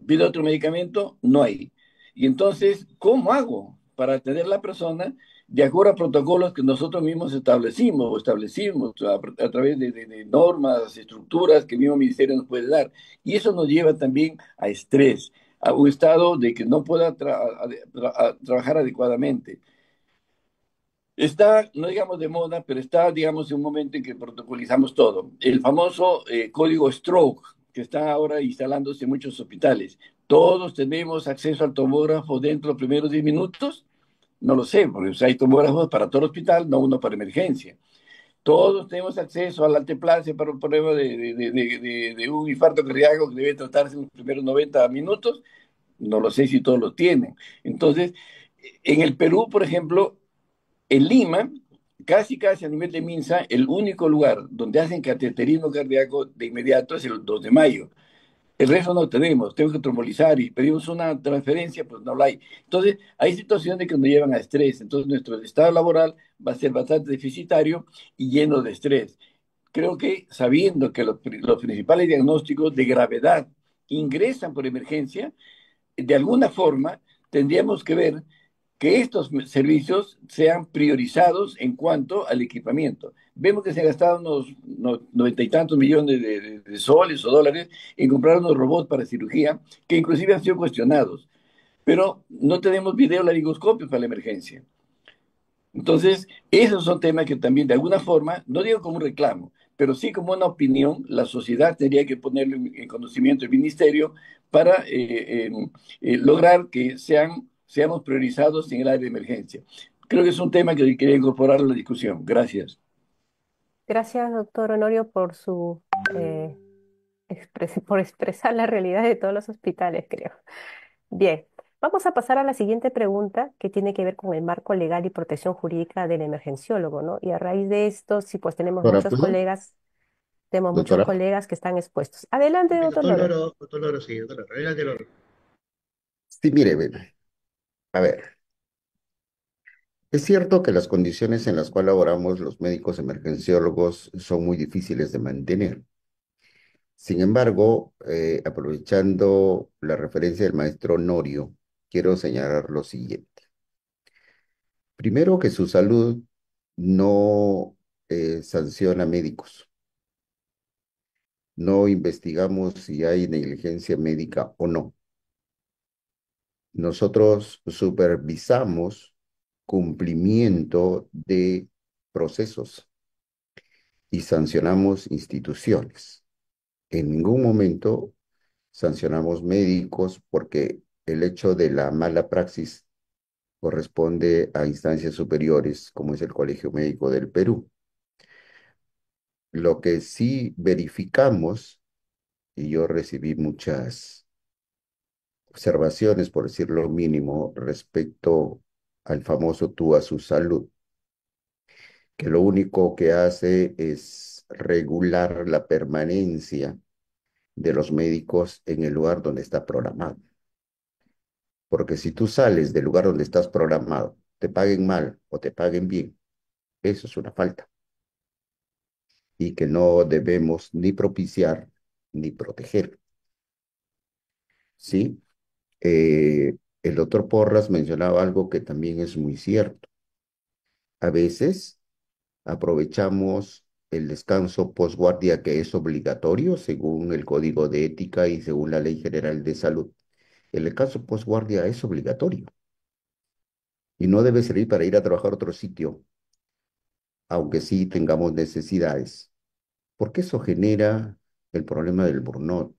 C: Pido otro medicamento, no hay. Y entonces, ¿cómo hago para atender a la persona de acuerdo a protocolos que nosotros mismos establecimos o establecimos a través de normas, estructuras que el mismo ministerio nos puede dar? Y eso nos lleva también a estrés, a un estado de que no pueda trabajar adecuadamente. Está, no digamos de moda, pero está, digamos, en un momento en que protocolizamos todo. El famoso código Stroke, que está ahora instalándose en muchos hospitales. ¿Todos tenemos acceso al tomógrafo dentro de los primeros 10 minutos? No lo sé, porque o sea, hay tomógrafos para todo el hospital, no uno para emergencia. ¿Todos tenemos acceso al alteplase para un problema de un infarto cardíaco que debe tratarse en los primeros 90 minutos? No lo sé si todos lo tienen. Entonces, en el Perú, por ejemplo, en Lima, casi a nivel de MINSA, el único lugar donde hacen cateterismo cardíaco de inmediato es el 2 de mayo. El resto no tenemos que trombolizar y pedimos una transferencia, pues no la hay. Entonces, hay situaciones que nos llevan a estrés. Entonces, nuestro estado laboral va a ser bastante deficitario y lleno de estrés. Creo que sabiendo que los principales diagnósticos de gravedad ingresan por emergencia, de alguna forma tendríamos que ver que estos servicios sean priorizados en cuanto al equipamiento. Vemos que se han gastado unos 90 y tantos millones de soles o dólares en comprar unos robots para cirugía, que inclusive han sido cuestionados, pero no tenemos videolaringoscopios para la emergencia. Entonces, esos son temas que también de alguna forma, no digo como un reclamo, pero sí como una opinión, la sociedad tendría que ponerlo en conocimiento del ministerio para lograr que seamos priorizados en el área de emergencia. Creo que es un tema que quería incorporar a la discusión. Gracias.
D: Gracias, doctor Honorio, por eh, por expresar la realidad de todos los hospitales, creo. Bien, vamos a pasar a la siguiente pregunta que tiene que ver con el marco legal y protección jurídica del emergenciólogo, ¿no? Y a raíz de esto, sí, pues
H: Doctora, ¿puedo?
D: tenemos muchos
H: Doctora.
D: colegas que están expuestos. Adelante,
A: El
D: doctor
A: doctor
D: Loro.
A: Loro, doctor Loro, sí, doctor Loro, adelante, Loro.
H: Sí, mire, a ver, es cierto que las condiciones en las cuales laboramos los médicos emergenciólogos son muy difíciles de mantener. Sin embargo, aprovechando la referencia del maestro Norio, quiero señalar lo siguiente. Primero, que su salud no sanciona médicos. No investigamos si hay negligencia médica o no. Nosotros supervisamos cumplimiento de procesos y sancionamos instituciones. En ningún momento sancionamos médicos porque el hecho de la mala praxis corresponde a instancias superiores, como es el Colegio Médico del Perú. Lo que sí verificamos, y yo recibí muchas observaciones, por decirlo lo mínimo, respecto al famoso tú a su salud, que lo único que hace es regular la permanencia de los médicos en el lugar donde está programado. Porque si tú sales del lugar donde estás programado, te paguen mal o te paguen bien, eso es una falta y que no debemos ni propiciar ni proteger. ¿Sí? El doctor Porras mencionaba algo que también es muy cierto. A veces aprovechamos el descanso posguardia que es obligatorio según el Código de Ética y según la Ley General de Salud. El descanso posguardia es obligatorio y no debe servir para ir a trabajar a otro sitio, aunque sí tengamos necesidades, porque eso genera el problema del burnout,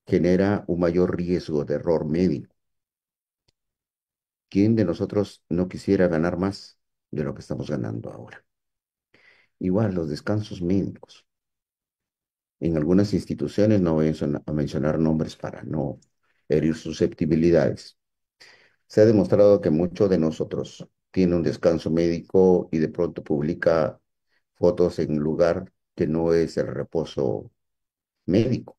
H: genera un mayor riesgo de error médico. ¿Quién de nosotros no quisiera ganar más de lo que estamos ganando ahora? Igual los descansos médicos. En algunas instituciones, no voy a mencionar nombres para no herir susceptibilidades, se ha demostrado que muchos de nosotros tiene un descanso médico y de pronto publica fotos en un lugar que no es el reposo médico.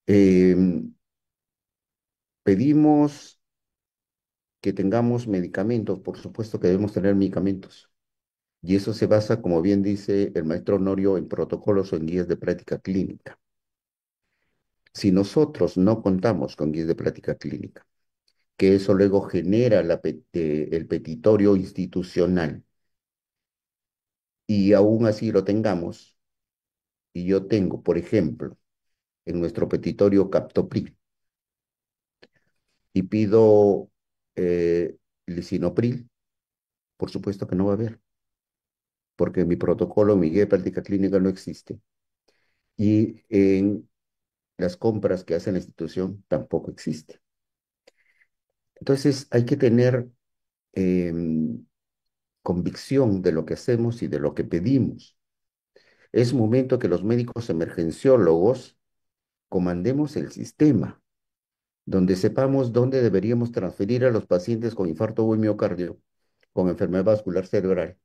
H: Em, Pedimos que tengamos medicamentos, por supuesto que debemos tener medicamentos. Y eso se basa, como bien dice el maestro Honorio, en protocolos o en guías de práctica clínica. Si nosotros no contamos con guías de práctica clínica, que eso luego genera el petitorio institucional, y aún así lo tengamos, y yo tengo, por ejemplo, en nuestro petitorio Captopril, y pido lisinopril, por supuesto que no va a haber, porque en mi protocolo, mi guía de práctica clínica no existe. Y en las compras que hace la institución tampoco existe. Entonces hay que tener convicción de lo que hacemos y de lo que pedimos. Es momento que los médicos emergenciólogos comandemos el sistema, donde sepamos dónde deberíamos transferir a los pacientes con infarto o miocardio, con enfermedad vascular cerebral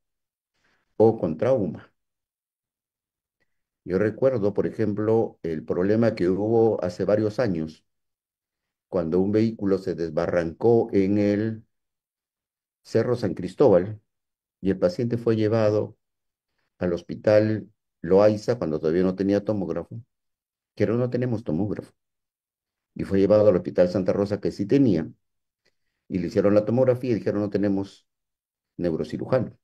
H: o con trauma. Yo recuerdo, por ejemplo, el problema que hubo hace varios años, cuando un vehículo se desbarrancó en el Cerro San Cristóbal y el paciente fue llevado al hospital Loaiza cuando todavía no tenía tomógrafo, que ahora no tenemos tomógrafo, y fue llevado al hospital Santa Rosa que sí tenía, y le hicieron la tomografía y dijeron no tenemos neurocirujano.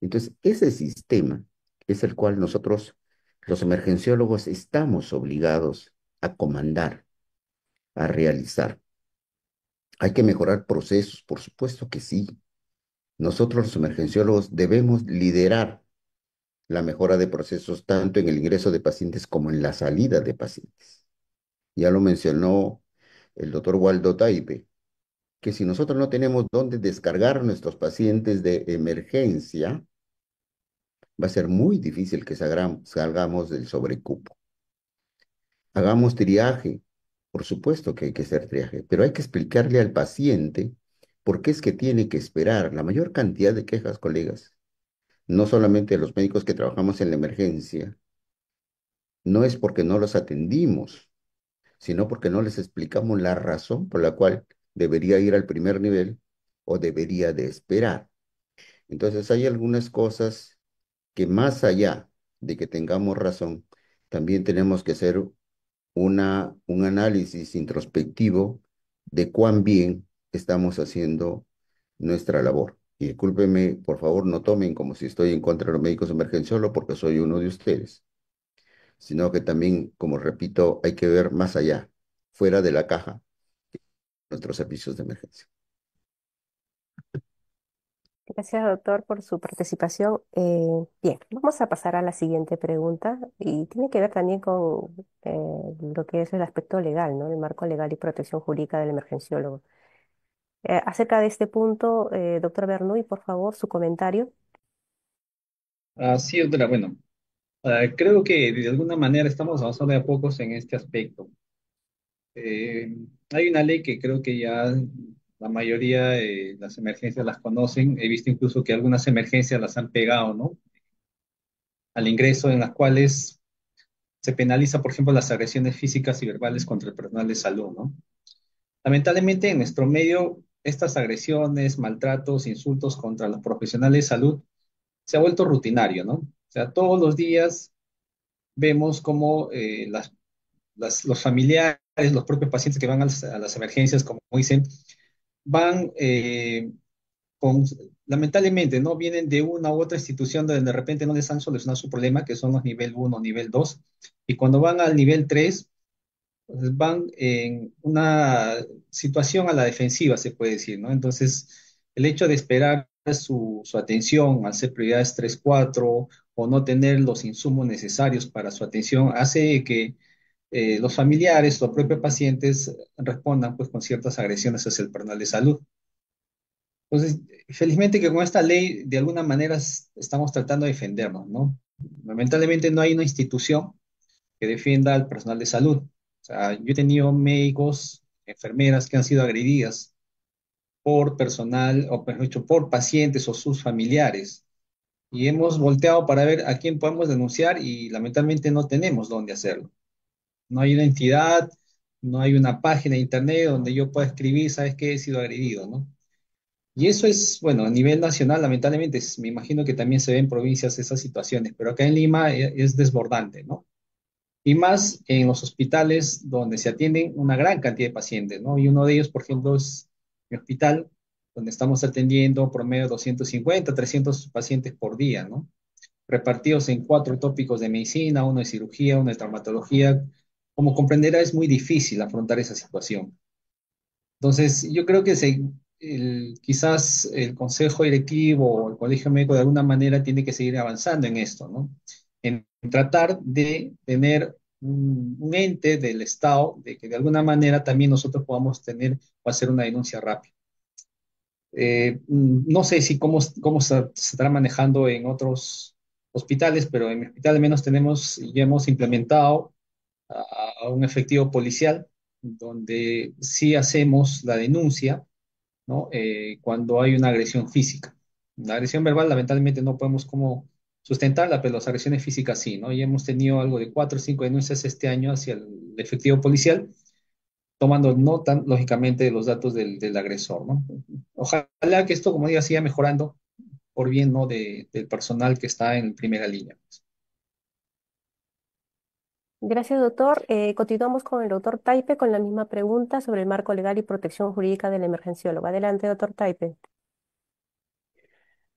H: Entonces, ese sistema es el cual nosotros, los emergenciólogos, estamos obligados a comandar, a realizar. Hay que mejorar procesos, por supuesto que sí. Nosotros los emergenciólogos debemos liderar la mejora de procesos tanto en el ingreso de pacientes como en la salida de pacientes. Ya lo mencionó el doctor Waldo Taipe, que si nosotros no tenemos dónde descargar nuestros pacientes de emergencia, va a ser muy difícil que salgamos del sobrecupo. Hagamos triaje. Por supuesto que hay que hacer triaje, pero hay que explicarle al paciente por qué es que tiene que esperar. La mayor cantidad de quejas, colegas, no solamente los médicos que trabajamos en la emergencia, no es porque no los atendimos, sino porque no les explicamos la razón por la cual debería ir al primer nivel o debería de esperar. Entonces hay algunas cosas que más allá de que tengamos razón, también tenemos que hacer un análisis introspectivo de cuán bien estamos haciendo nuestra labor. Y discúlpenme, por favor, no tomen como si estoy en contra de los médicos de emergencia solo porque soy uno de ustedes, sino que también, como repito, hay que ver más allá, fuera de la caja, nuestros servicios de emergencia.
D: Gracias, doctor, por su participación. Bien, vamos a pasar a la siguiente pregunta y tiene que ver también con lo que es el aspecto legal, ¿no? El marco legal y protección jurídica del emergenciólogo. Acerca de este punto, doctor Bernuy, por favor, su comentario.
E: Sí, doctora, bueno, creo que de alguna manera estamos avanzando de a pocos en este aspecto. Eh, Hay una ley que creo que ya la mayoría de las emergencias las conocen. He visto incluso que algunas emergencias las han pegado, ¿no? Al ingreso, en las cuales se penaliza, por ejemplo, las agresiones físicas y verbales contra el personal de salud, ¿no? Lamentablemente, en nuestro medio, estas agresiones, maltratos, insultos contra los profesionales de salud se ha vuelto rutinario, ¿no? O sea, todos los días vemos cómo los familiares, los propios pacientes que van a las emergencias, como dicen, van con, lamentablemente, ¿no? Vienen de una u otra institución donde de repente no les han solucionado su problema, que son los nivel uno, nivel 2, y cuando van al nivel 3 pues van en una situación a la defensiva, se puede decir, ¿no? Entonces, el hecho de esperar su atención al ser prioridades 3 4 o no tener los insumos necesarios para su atención hace que los familiares, los propios pacientes respondan pues con ciertas agresiones hacia el personal de salud. Entonces, felizmente que con esta ley de alguna manera estamos tratando de defendernos, ¿no? Lamentablemente no hay una institución que defienda al personal de salud. O sea, yo he tenido médicos, enfermeras que han sido agredidas por personal, o mejor dicho, por pacientes o sus familiares. Y hemos volteado para ver a quién podemos denunciar y lamentablemente no tenemos dónde hacerlo. No hay una entidad, no hay una página de internet donde yo pueda escribir, sabes que he sido agredido, ¿no? Y eso es, bueno, a nivel nacional, lamentablemente, me imagino que también se ve en provincias esas situaciones, pero acá en Lima es desbordante, ¿no? Y más en los hospitales donde se atienden una gran cantidad de pacientes, ¿no? Y uno de ellos, por ejemplo, es mi hospital, donde estamos atendiendo promedio 250, 300 pacientes por día, ¿no? Repartidos en cuatro tópicos de medicina, uno de cirugía, uno de traumatología. Como comprenderá, es muy difícil afrontar esa situación. Entonces, yo creo que quizás el consejo directivo o el colegio médico de alguna manera tiene que seguir avanzando en esto, ¿no? En tratar de tener un ente del Estado, de que de alguna manera también nosotros podamos tener o hacer una denuncia rápida. No sé si cómo se estará manejando en otros hospitales, pero en mi hospital al menos tenemos y hemos implementado a un efectivo policial donde sí hacemos la denuncia, ¿no? Cuando hay una agresión física. La agresión verbal, lamentablemente, no podemos como sustentarla, pero las agresiones físicas sí, ¿no? Y hemos tenido algo de 4 o 5 denuncias este año hacia el efectivo policial, tomando nota, lógicamente, de los datos del agresor, ¿no? Ojalá que esto, como diga, siga mejorando por bien, ¿no? Del personal que está en primera línea.
D: Gracias, doctor. Continuamos con el doctor Taipe con la misma pregunta sobre el marco legal y protección jurídica del emergenciólogo. Adelante, doctor Taipe.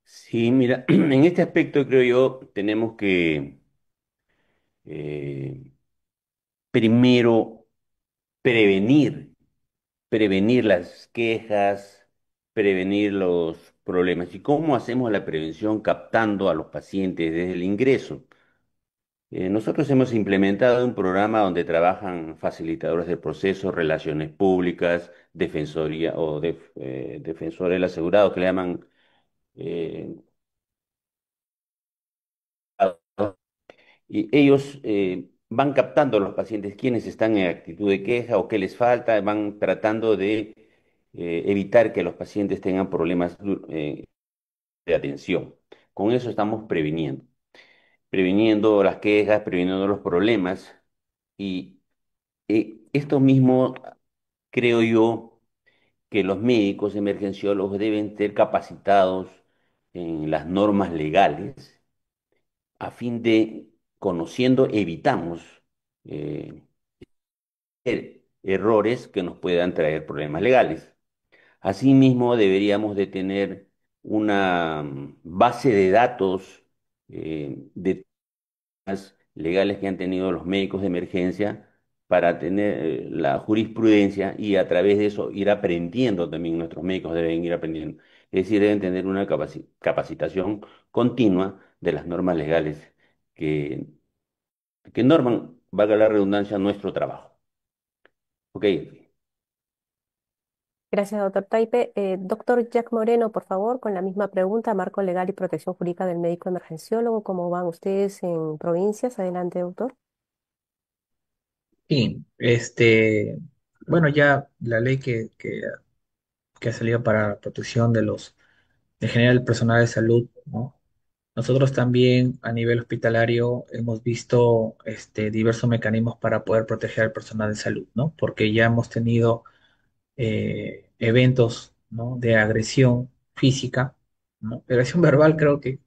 F: Sí, mira, en este aspecto creo yo tenemos que eh, primero prevenir, prevenir las quejas, prevenir los problemas. ¿Y cómo hacemos la prevención captando a los pacientes desde el ingreso? Nosotros hemos implementado un programa donde trabajan facilitadores de proceso, relaciones públicas, defensoría defensores del asegurado, que le llaman eh, y ellos van captando a los pacientes quienes están en actitud de queja o qué les falta, van tratando de evitar que los pacientes tengan problemas de atención. Con eso estamos previniendo las quejas, previniendo los problemas y esto mismo creo yo que los médicos emergenciólogos deben ser capacitados en las normas legales a fin de, conociendo, evitamos eh, errores que nos puedan traer problemas legales. Asimismo, deberíamos de tener una base de datos de temas legales que han tenido los médicos de emergencia para tener la jurisprudencia y a través de eso ir aprendiendo también, nuestros médicos deben ir aprendiendo. Es decir, deben tener una capacitación continua de las normas legales que, que norman, valga la redundancia, nuestro trabajo. Ok.
D: Gracias, doctor Taipe. Doctor Jack Moreno, por favor, con la misma pregunta, marco legal y protección jurídica del médico emergenciólogo. ¿Cómo van ustedes en provincias? Adelante, doctor.
I: Sí, bueno, ya la ley que ha salido para la protección de en general, el personal de salud, ¿no? Nosotros también a nivel hospitalario hemos visto diversos mecanismos para poder proteger al personal de salud, ¿no? Porque ya hemos tenido eventos, ¿no? De agresión física, ¿no? De agresión verbal creo que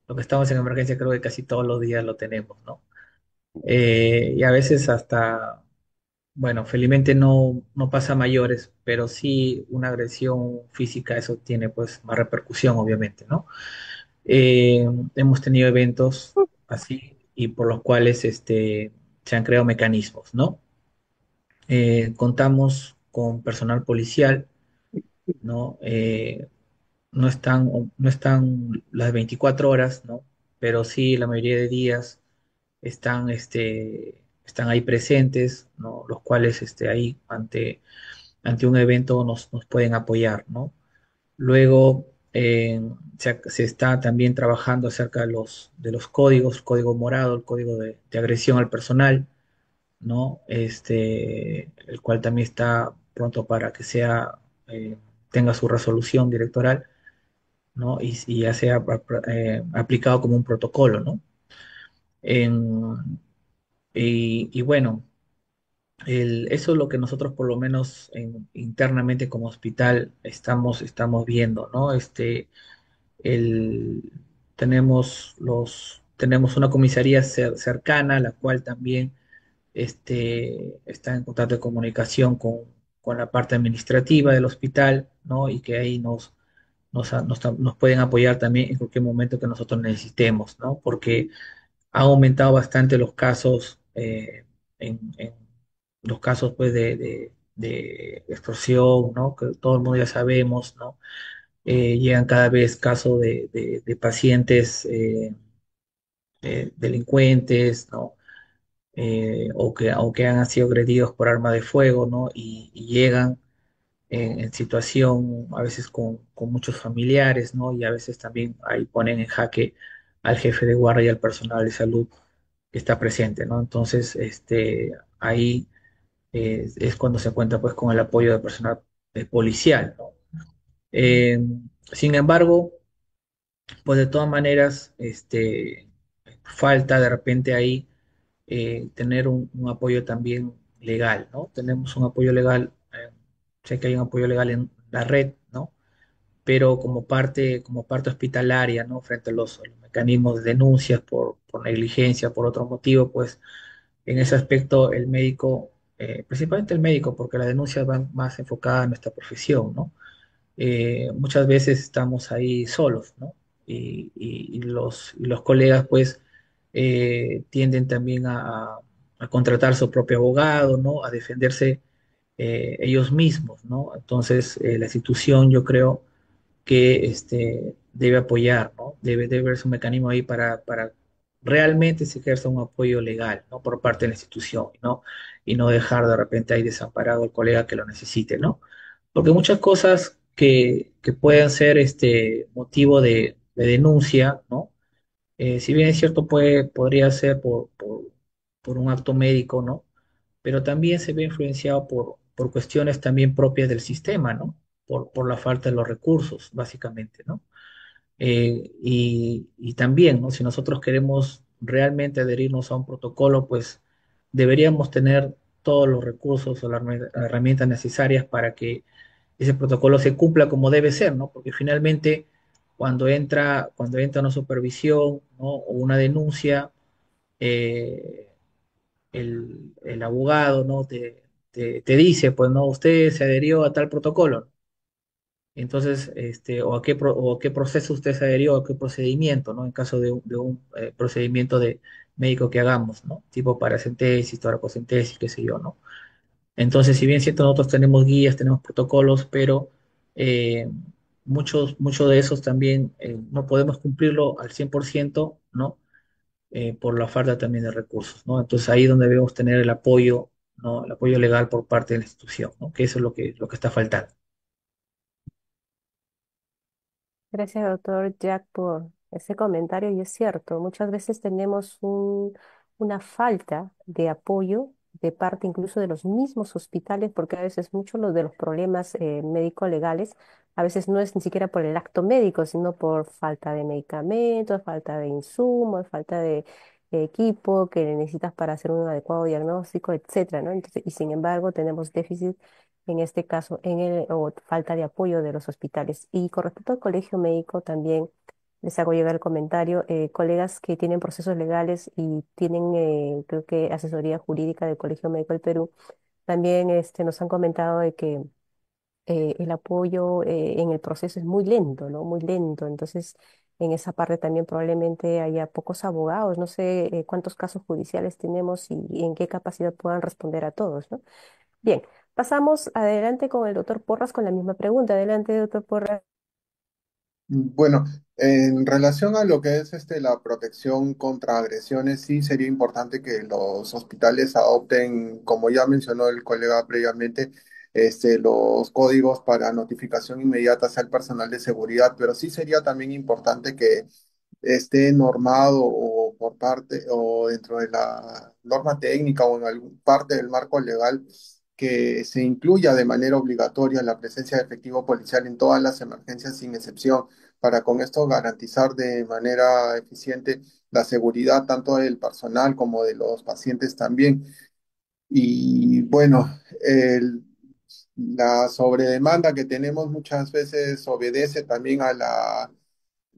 I: lo que estamos en emergencia creo que casi todos los días lo tenemos, ¿no? Y a veces hasta, bueno, felizmente no pasa a mayores, pero sí una agresión física, eso tiene pues más repercusión, obviamente, ¿no? Eh, Hemos tenido eventos así y por los cuales se han creado mecanismos, ¿no? Contamos con personal policial, ¿no? No están las 24 horas, ¿no? Pero sí la mayoría de días están ahí presentes, ¿no? Los cuales ahí ante un evento nos pueden apoyar, ¿no? Luego se está también trabajando acerca de los códigos, código morado, el código de agresión al personal, ¿no? El cual también está pronto para que eh, tenga su resolución directoral, ¿no? Y ya sea aplicado como un protocolo, ¿no? En- y bueno, eso es lo que nosotros por lo menos internamente como hospital estamos viendo, ¿no? El, tenemos una comisaría cercana, la cual también está en contacto de comunicación con la parte administrativa del hospital, ¿no? Y que ahí nos pueden apoyar también en cualquier momento que nosotros necesitemos, ¿no? Porque ha aumentado bastante los casos, en los casos pues de extorsión, ¿no? Que todo el mundo ya sabemos, ¿no? Llegan cada vez casos de pacientes delincuentes, ¿no? O que han sido agredidos por arma de fuego, ¿no? Y llegan en situación a veces con muchos familiares, ¿no? Y a veces también ahí ponen en jaque al jefe de guardia y al personal de salud que está presente, ¿no? Entonces, ahí es cuando se cuenta pues con el apoyo del personal policial, ¿no? Eh, Sin embargo, pues de todas maneras, falta de repente ahí tener un apoyo también legal, ¿no? Tenemos un apoyo legal, sé que hay un apoyo legal en la red, ¿no? Pero como parte hospitalaria, ¿no? Frente a los mecanismos de denuncias por negligencia, por otro motivo, pues en ese aspecto el médico, principalmente el médico, porque las denuncias van más enfocadas a nuestra profesión, ¿no? Muchas veces estamos ahí solos, ¿no? Y los colegas, pues, tienden también a contratar su propio abogado, ¿no? A defenderse ellos mismos, ¿no? Entonces, la institución, yo creo, que debe apoyar, ¿no? Debe haber un mecanismo ahí para realmente se ejerza un apoyo legal, ¿no? Por parte de la institución, ¿no? Y no dejar de repente ahí desamparado al colega que lo necesite, ¿no? Porque muchas cosas que pueden ser motivo de denuncia, ¿no? Si bien es cierto, podría ser por un acto médico, ¿no? Pero también se ve influenciado por cuestiones también propias del sistema, ¿no? Por la falta de los recursos, básicamente, ¿no? Y también, ¿no? Si nosotros queremos realmente adherirnos a un protocolo, pues deberíamos tener todos los recursos o las herramientas necesarias para que ese protocolo se cumpla como debe ser, ¿no? Porque finalmente cuando entra una supervisión, ¿no? O una denuncia, eh, el abogado, ¿no? Te dice, pues, no, usted se adherió a tal protocolo. Entonces, o a qué proceso usted se adherió, a qué procedimiento, ¿no? En caso de un procedimiento de médico que hagamos, ¿no? Tipo paracentesis, toracocentesis, qué sé yo, ¿no? Entonces, si bien cierto, nosotros tenemos guías, tenemos protocolos, pero eh, muchos de esos también no podemos cumplirlo al 100%, ¿no? Por la falta también de recursos, ¿no? Entonces, ahí es donde debemos tener el apoyo, ¿no? El apoyo legal por parte de la institución, ¿no? Que eso es lo que está faltando.
D: Gracias, doctor Jack, por ese comentario. Y es cierto, muchas veces tenemos una falta de apoyo de parte incluso de los mismos hospitales, porque a veces muchos de los problemas médico-legales, a veces no es ni siquiera por el acto médico, sino por falta de medicamentos, falta de insumos, falta de equipo que necesitas para hacer un adecuado diagnóstico, etcétera, ¿no? Entonces, y sin embargo, tenemos déficit en este caso, o falta de apoyo de los hospitales. Y con respecto al colegio médico, también les hago llegar el comentario, colegas que tienen procesos legales y tienen, creo que, asesoría jurídica del Colegio Médico del Perú, también nos han comentado de que el apoyo en el proceso es muy lento, ¿no? Muy lento. Entonces, en esa parte también probablemente haya pocos abogados. No sé cuántos casos judiciales tenemos y en qué capacidad puedan responder a todos, ¿no? Bien, pasamos adelante con el doctor Porras con la misma pregunta. Adelante, doctor Porras.
G: Bueno, en relación a lo que es la protección contra agresiones, sí sería importante que los hospitales adopten, como ya mencionó el colega previamente, los códigos para notificación inmediata hacia el personal de seguridad, pero sí sería también importante que esté normado o por parte o dentro de la norma técnica o en alguna parte del marco legal que se incluya de manera obligatoria la presencia de efectivo policial en todas las emergencias sin excepción, para con esto garantizar de manera eficiente la seguridad tanto del personal como de los pacientes también. Y bueno, la sobredemanda que tenemos muchas veces obedece también a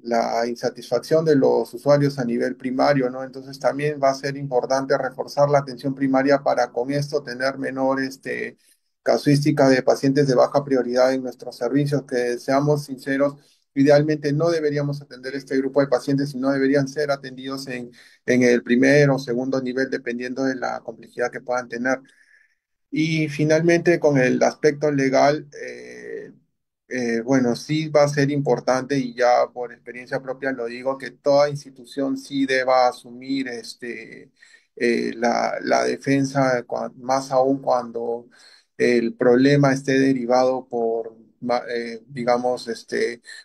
G: la insatisfacción de los usuarios a nivel primario, ¿no? Entonces también va a ser importante reforzar la atención primaria para con esto tener menor casuística de pacientes de baja prioridad en nuestros servicios, que seamos sinceros, idealmente no deberíamos atender este grupo de pacientes, sino deberían ser atendidos en el primer o segundo nivel, dependiendo de la complejidad que puedan tener. Y finalmente, con el aspecto legal, bueno, sí va a ser importante y ya por experiencia propia lo digo, que toda institución sí deba asumir la defensa, más aún cuando el problema esté derivado por, digamos,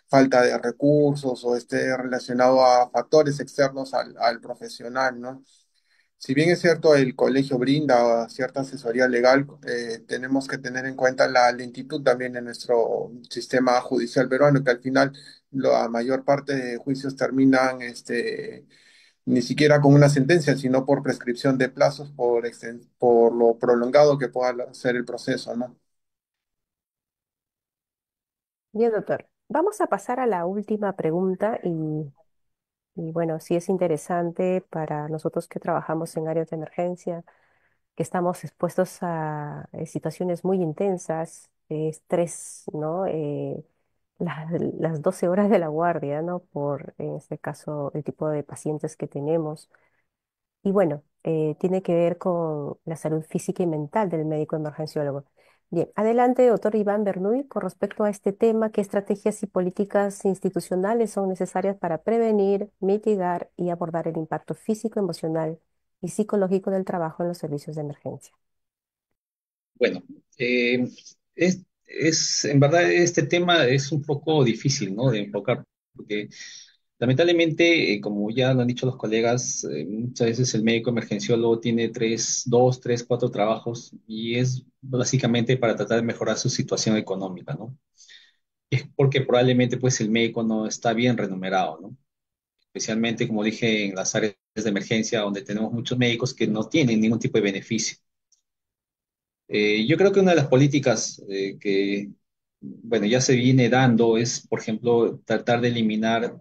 G: falta de recursos o esté relacionado a factores externos al profesional, ¿no? Si bien es cierto, el colegio brinda cierta asesoría legal, tenemos que tener en cuenta la lentitud también de nuestro sistema judicial peruano, que al final la mayor parte de juicios terminan ni siquiera con una sentencia, sino por prescripción de plazos, por lo prolongado que pueda ser el proceso, ¿no?
D: Bien, doctor. Vamos a pasar a la última pregunta y bueno, sí es interesante para nosotros que trabajamos en áreas de emergencia, que estamos expuestos a situaciones muy intensas, estrés, ¿no? Las 12 horas de la guardia, ¿no? Por, en este caso, el tipo de pacientes que tenemos. Y bueno, tiene que ver con la salud física y mental del médico emergenciólogo. Bien, adelante, doctor Iván Bernuy, con respecto a este tema, ¿qué estrategias y políticas institucionales son necesarias para prevenir, mitigar y abordar el impacto físico, emocional y psicológico del trabajo en los servicios de emergencia?
E: Bueno, en verdad este tema es un poco difícil, ¿no? De enfocar, porque lamentablemente, como ya lo han dicho los colegas, muchas veces el médico emergenciólogo tiene dos, tres, cuatro trabajos y es básicamente para tratar de mejorar su situación económica, ¿no? Es porque probablemente pues el médico no está bien remunerado, ¿no? Especialmente, como dije, en las áreas de emergencia donde tenemos muchos médicos que no tienen ningún tipo de beneficio. Yo creo que una de las políticas bueno, ya se viene dando es, por ejemplo, tratar de eliminar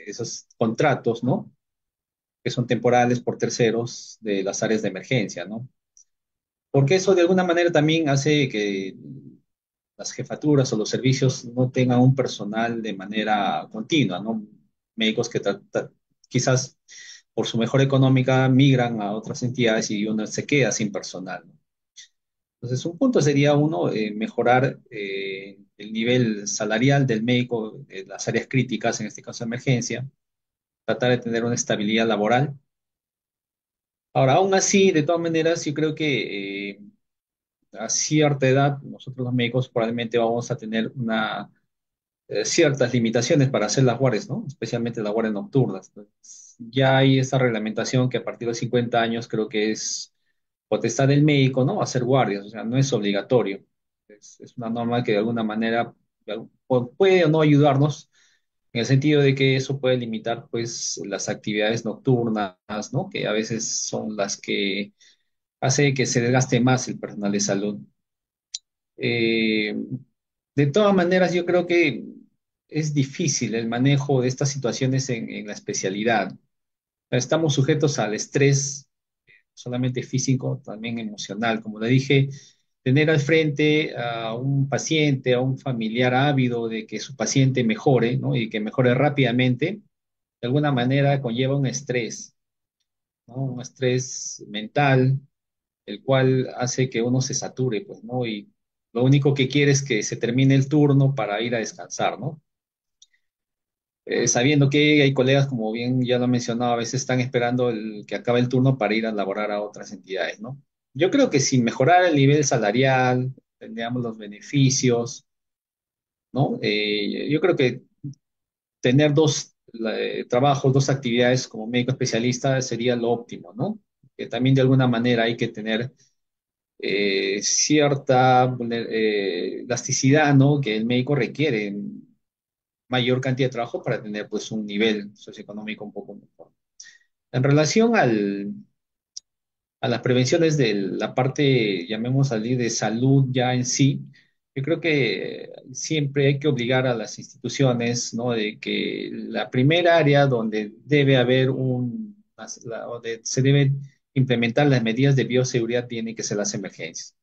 E: esos contratos, ¿no? Que son temporales por terceros de las áreas de emergencia, ¿no? Porque eso de alguna manera también hace que las jefaturas o los servicios no tengan un personal de manera continua, ¿no? Médicos que quizás por su mejor económica migran a otras entidades y uno se queda sin personal, ¿no? Entonces, un punto sería uno, mejorar el nivel salarial del médico en las áreas críticas, en este caso emergencia, tratar de tener una estabilidad laboral. Ahora, aún así, de todas maneras, yo creo que a cierta edad, nosotros los médicos probablemente vamos a tener ciertas limitaciones para hacer las guardias, ¿no? Especialmente las guardias nocturnas. Entonces, ya hay esta reglamentación que a partir de los 50 años creo que es potestad del médico, ¿no? Hacer guardias, o sea, no es obligatorio. Es una norma que de alguna manera puede o no ayudarnos en el sentido de que eso puede limitar, pues, las actividades nocturnas, ¿no? Que a veces son las que hace que se desgaste más el personal de salud. Eh, de todas maneras, yo creo que es difícil el manejo de estas situaciones en la especialidad. Estamos sujetos al estrés, solamente físico, también emocional. Como le dije, tener al frente a un paciente, a un familiar ávido de que su paciente mejore, ¿no? Y que mejore rápidamente, de alguna manera conlleva un estrés, ¿no? Un estrés mental, el cual hace que uno se sature, pues, ¿no? Y lo único que quiere es que se termine el turno para ir a descansar, ¿no? Sabiendo que hay colegas, como bien ya lo he mencionado, a veces están esperando que acabe el turno para ir a laborar a otras entidades, ¿no? Yo creo que sin mejorar el nivel salarial, tendríamos los beneficios, ¿no? Yo creo que tener trabajos, dos actividades como médico especialista sería lo óptimo, ¿no? Que también de alguna manera hay que tener cierta elasticidad, ¿no? Que el médico requiere mayor cantidad de trabajo para tener pues un nivel socioeconómico un poco mejor. En relación a las prevenciones de la parte, llamemos salir de salud ya en sí, yo creo que siempre hay que obligar a las instituciones, ¿no? De que la primera área donde debe haber donde se deben implementar las medidas de bioseguridad tiene que ser las emergencias.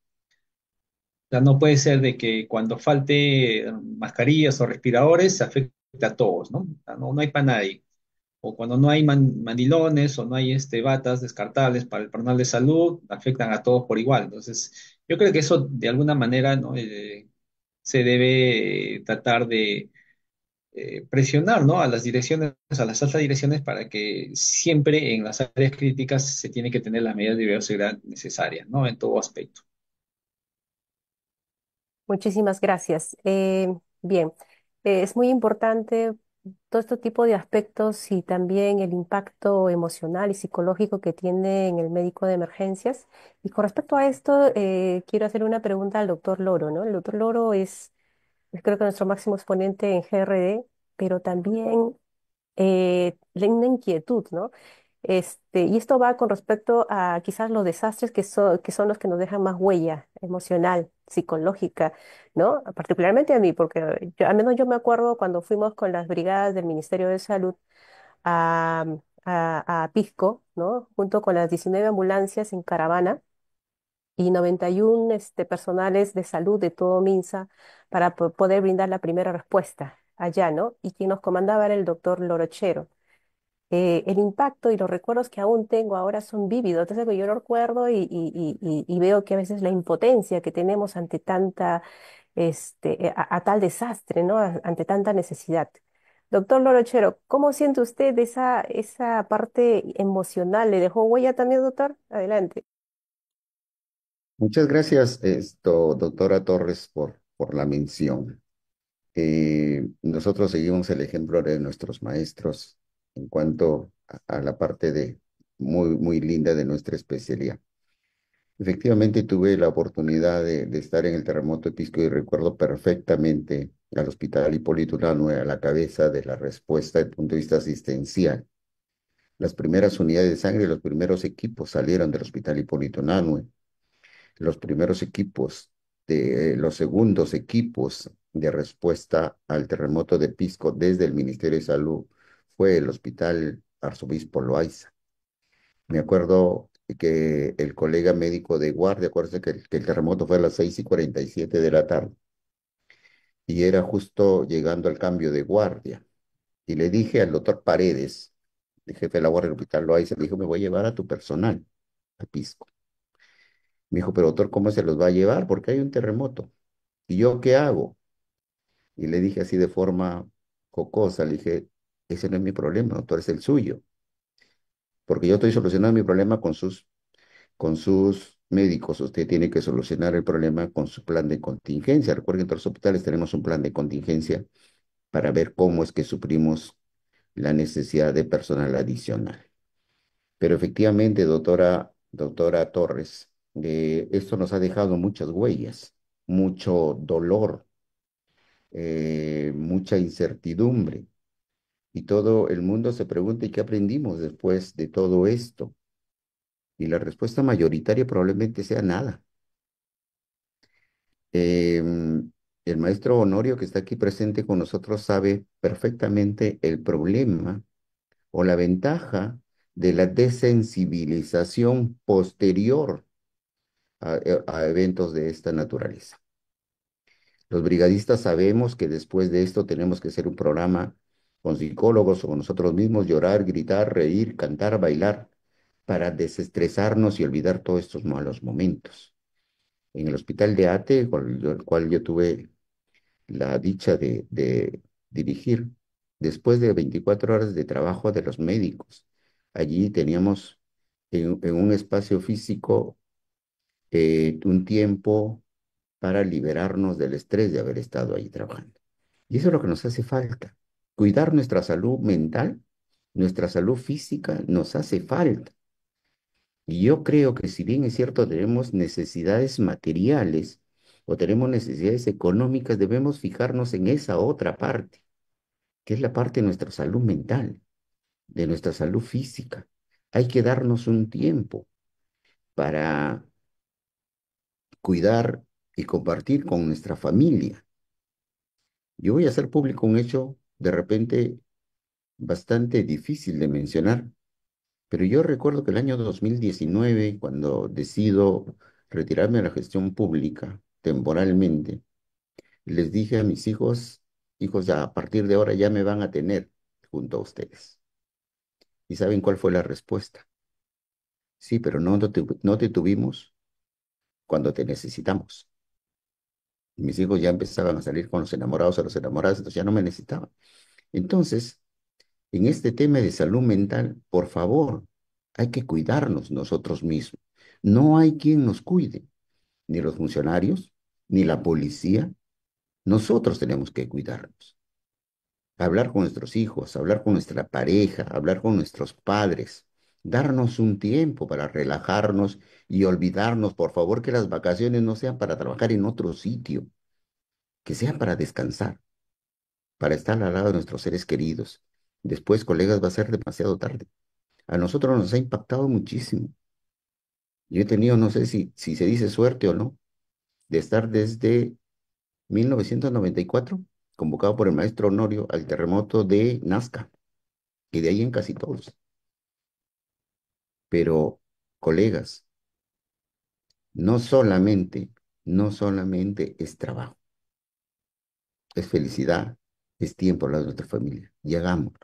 E: O sea, no puede ser de que cuando falte mascarillas o respiradores se afecte a todos, ¿no? O sea, no hay para nadie. O cuando no hay manilones o no hay batas descartables para el personal de salud, afectan a todos por igual. Entonces, yo creo que eso de alguna manera, ¿no? Se debe tratar de presionar, ¿no? A las direcciones, a las altas direcciones para que siempre en las áreas críticas se tiene que tener las medidas de bioseguridad necesarias, ¿no? En todo aspecto.
D: Muchísimas gracias. Bien, es muy importante todo este tipo de aspectos y también el impacto emocional y psicológico que tiene en el médico de emergencias. Y con respecto a esto, quiero hacer una pregunta al doctor Loro, ¿no? El doctor Loro es creo que nuestro máximo exponente en GRD, pero también una inquietud, ¿no? Y esto va con respecto a quizás los desastres que son los que nos dejan más huella emocional, psicológica, ¿no? Particularmente a mí, porque al menos yo me acuerdo cuando fuimos con las brigadas del Ministerio de Salud a, a Pisco, ¿no? Junto con las 19 ambulancias en caravana y 91 personales de salud de todo Minsa para poder brindar la primera respuesta allá, ¿no? Y quien nos comandaba era el doctor Lorochero. el impacto y los recuerdos que aún tengo ahora son vívidos. Entonces, que yo lo recuerdo y veo que a veces la impotencia que tenemos ante a tal desastre, ¿no? Ante tanta necesidad. Doctor Lorochero, ¿cómo siente usted esa parte emocional? ¿Le dejó huella también, doctor? Adelante.
H: Muchas gracias, doctora Torres, por la mención. Nosotros seguimos el ejemplo de nuestros maestros en cuanto a la parte muy, muy linda de nuestra especialidad. Efectivamente, tuve la oportunidad de estar en el terremoto de Pisco y recuerdo perfectamente al Hospital Hipólito Unanue a la cabeza de la respuesta desde el punto de vista asistencial. Las primeras unidades de sangre, los primeros equipos salieron del Hospital Hipólito Unanue. Los primeros equipos, los segundos equipos de respuesta al terremoto de Pisco desde el Ministerio de Salud fue el Hospital Arzobispo Loaiza. Me acuerdo que el colega médico de guardia, acuérdense que el terremoto fue a las 6:47 de la tarde y era justo llegando al cambio de guardia. Y le dije al doctor Paredes, el jefe de la guardia del Hospital Loaiza, le dijo, me voy a llevar a tu personal a Pisco. Me dijo, pero doctor, ¿cómo se los va a llevar? Porque hay un terremoto. ¿Y yo qué hago? Y le dije así de forma jocosa, le dije, ese no es mi problema, doctor, es el suyo. Porque yo estoy solucionando mi problema con sus médicos. Usted tiene que solucionar el problema con su plan de contingencia. Recuerden que en todos los hospitales tenemos un plan de contingencia para ver cómo es que suprimos la necesidad de personal adicional. Pero efectivamente, doctora Torres, esto nos ha dejado muchas huellas, mucho dolor, mucha incertidumbre. Y todo el mundo se pregunta, ¿y qué aprendimos después de todo esto? Y la respuesta mayoritaria probablemente sea nada. El maestro Honorio, que está aquí presente con nosotros, sabe perfectamente el problema o la ventaja de la desensibilización posterior a eventos de esta naturaleza. Los brigadistas sabemos que después de esto tenemos que hacer un programa con psicólogos o con nosotros mismos, llorar, gritar, reír, cantar, bailar, para desestresarnos y olvidar todos estos malos momentos. En el hospital de ATE, con el cual yo tuve la dicha de dirigir, después de 24 horas de trabajo de los médicos, allí teníamos en un espacio físico un tiempo para liberarnos del estrés de haber estado ahí trabajando. Y eso es lo que nos hace falta. Cuidar nuestra salud mental, nuestra salud física nos hace falta. Y yo creo que si bien es cierto tenemos necesidades materiales o tenemos necesidades económicas, debemos fijarnos en esa otra parte, que es la parte de nuestra salud mental, de nuestra salud física. Hay que darnos un tiempo para cuidar y compartir con nuestra familia. Yo voy a hacer público un hecho de repente bastante difícil de mencionar, pero yo recuerdo que el año 2019, cuando decido retirarme de la gestión pública temporalmente, les dije a mis hijos, hijos, ya a partir de ahora ya me van a tener junto a ustedes. ¿Y saben cuál fue la respuesta? Sí, pero no te tuvimos cuando te necesitamos. Y mis hijos ya empezaban a salir con los enamorados a los enamorados, entonces ya no me necesitaban. Entonces, en este tema de salud mental, por favor, hay que cuidarnos nosotros mismos. No hay quien nos cuide, ni los funcionarios, ni la policía. Nosotros tenemos que cuidarnos. Hablar con nuestros hijos, hablar con nuestra pareja, hablar con nuestros padres, darnos un tiempo para relajarnos y olvidarnos, por favor, que las vacaciones no sean para trabajar en otro sitio, que sean para descansar, para estar al lado de nuestros seres queridos. Después, colegas, va a ser demasiado tarde. A nosotros nos ha impactado muchísimo. Yo he tenido, no sé si se dice suerte o no, de estar desde 1994 convocado por el maestro Honorio al terremoto de Nazca y de ahí en casi todos. Pero, colegas, no solamente es trabajo, es felicidad, es tiempo al lado de nuestra familia. Y hagámoslo.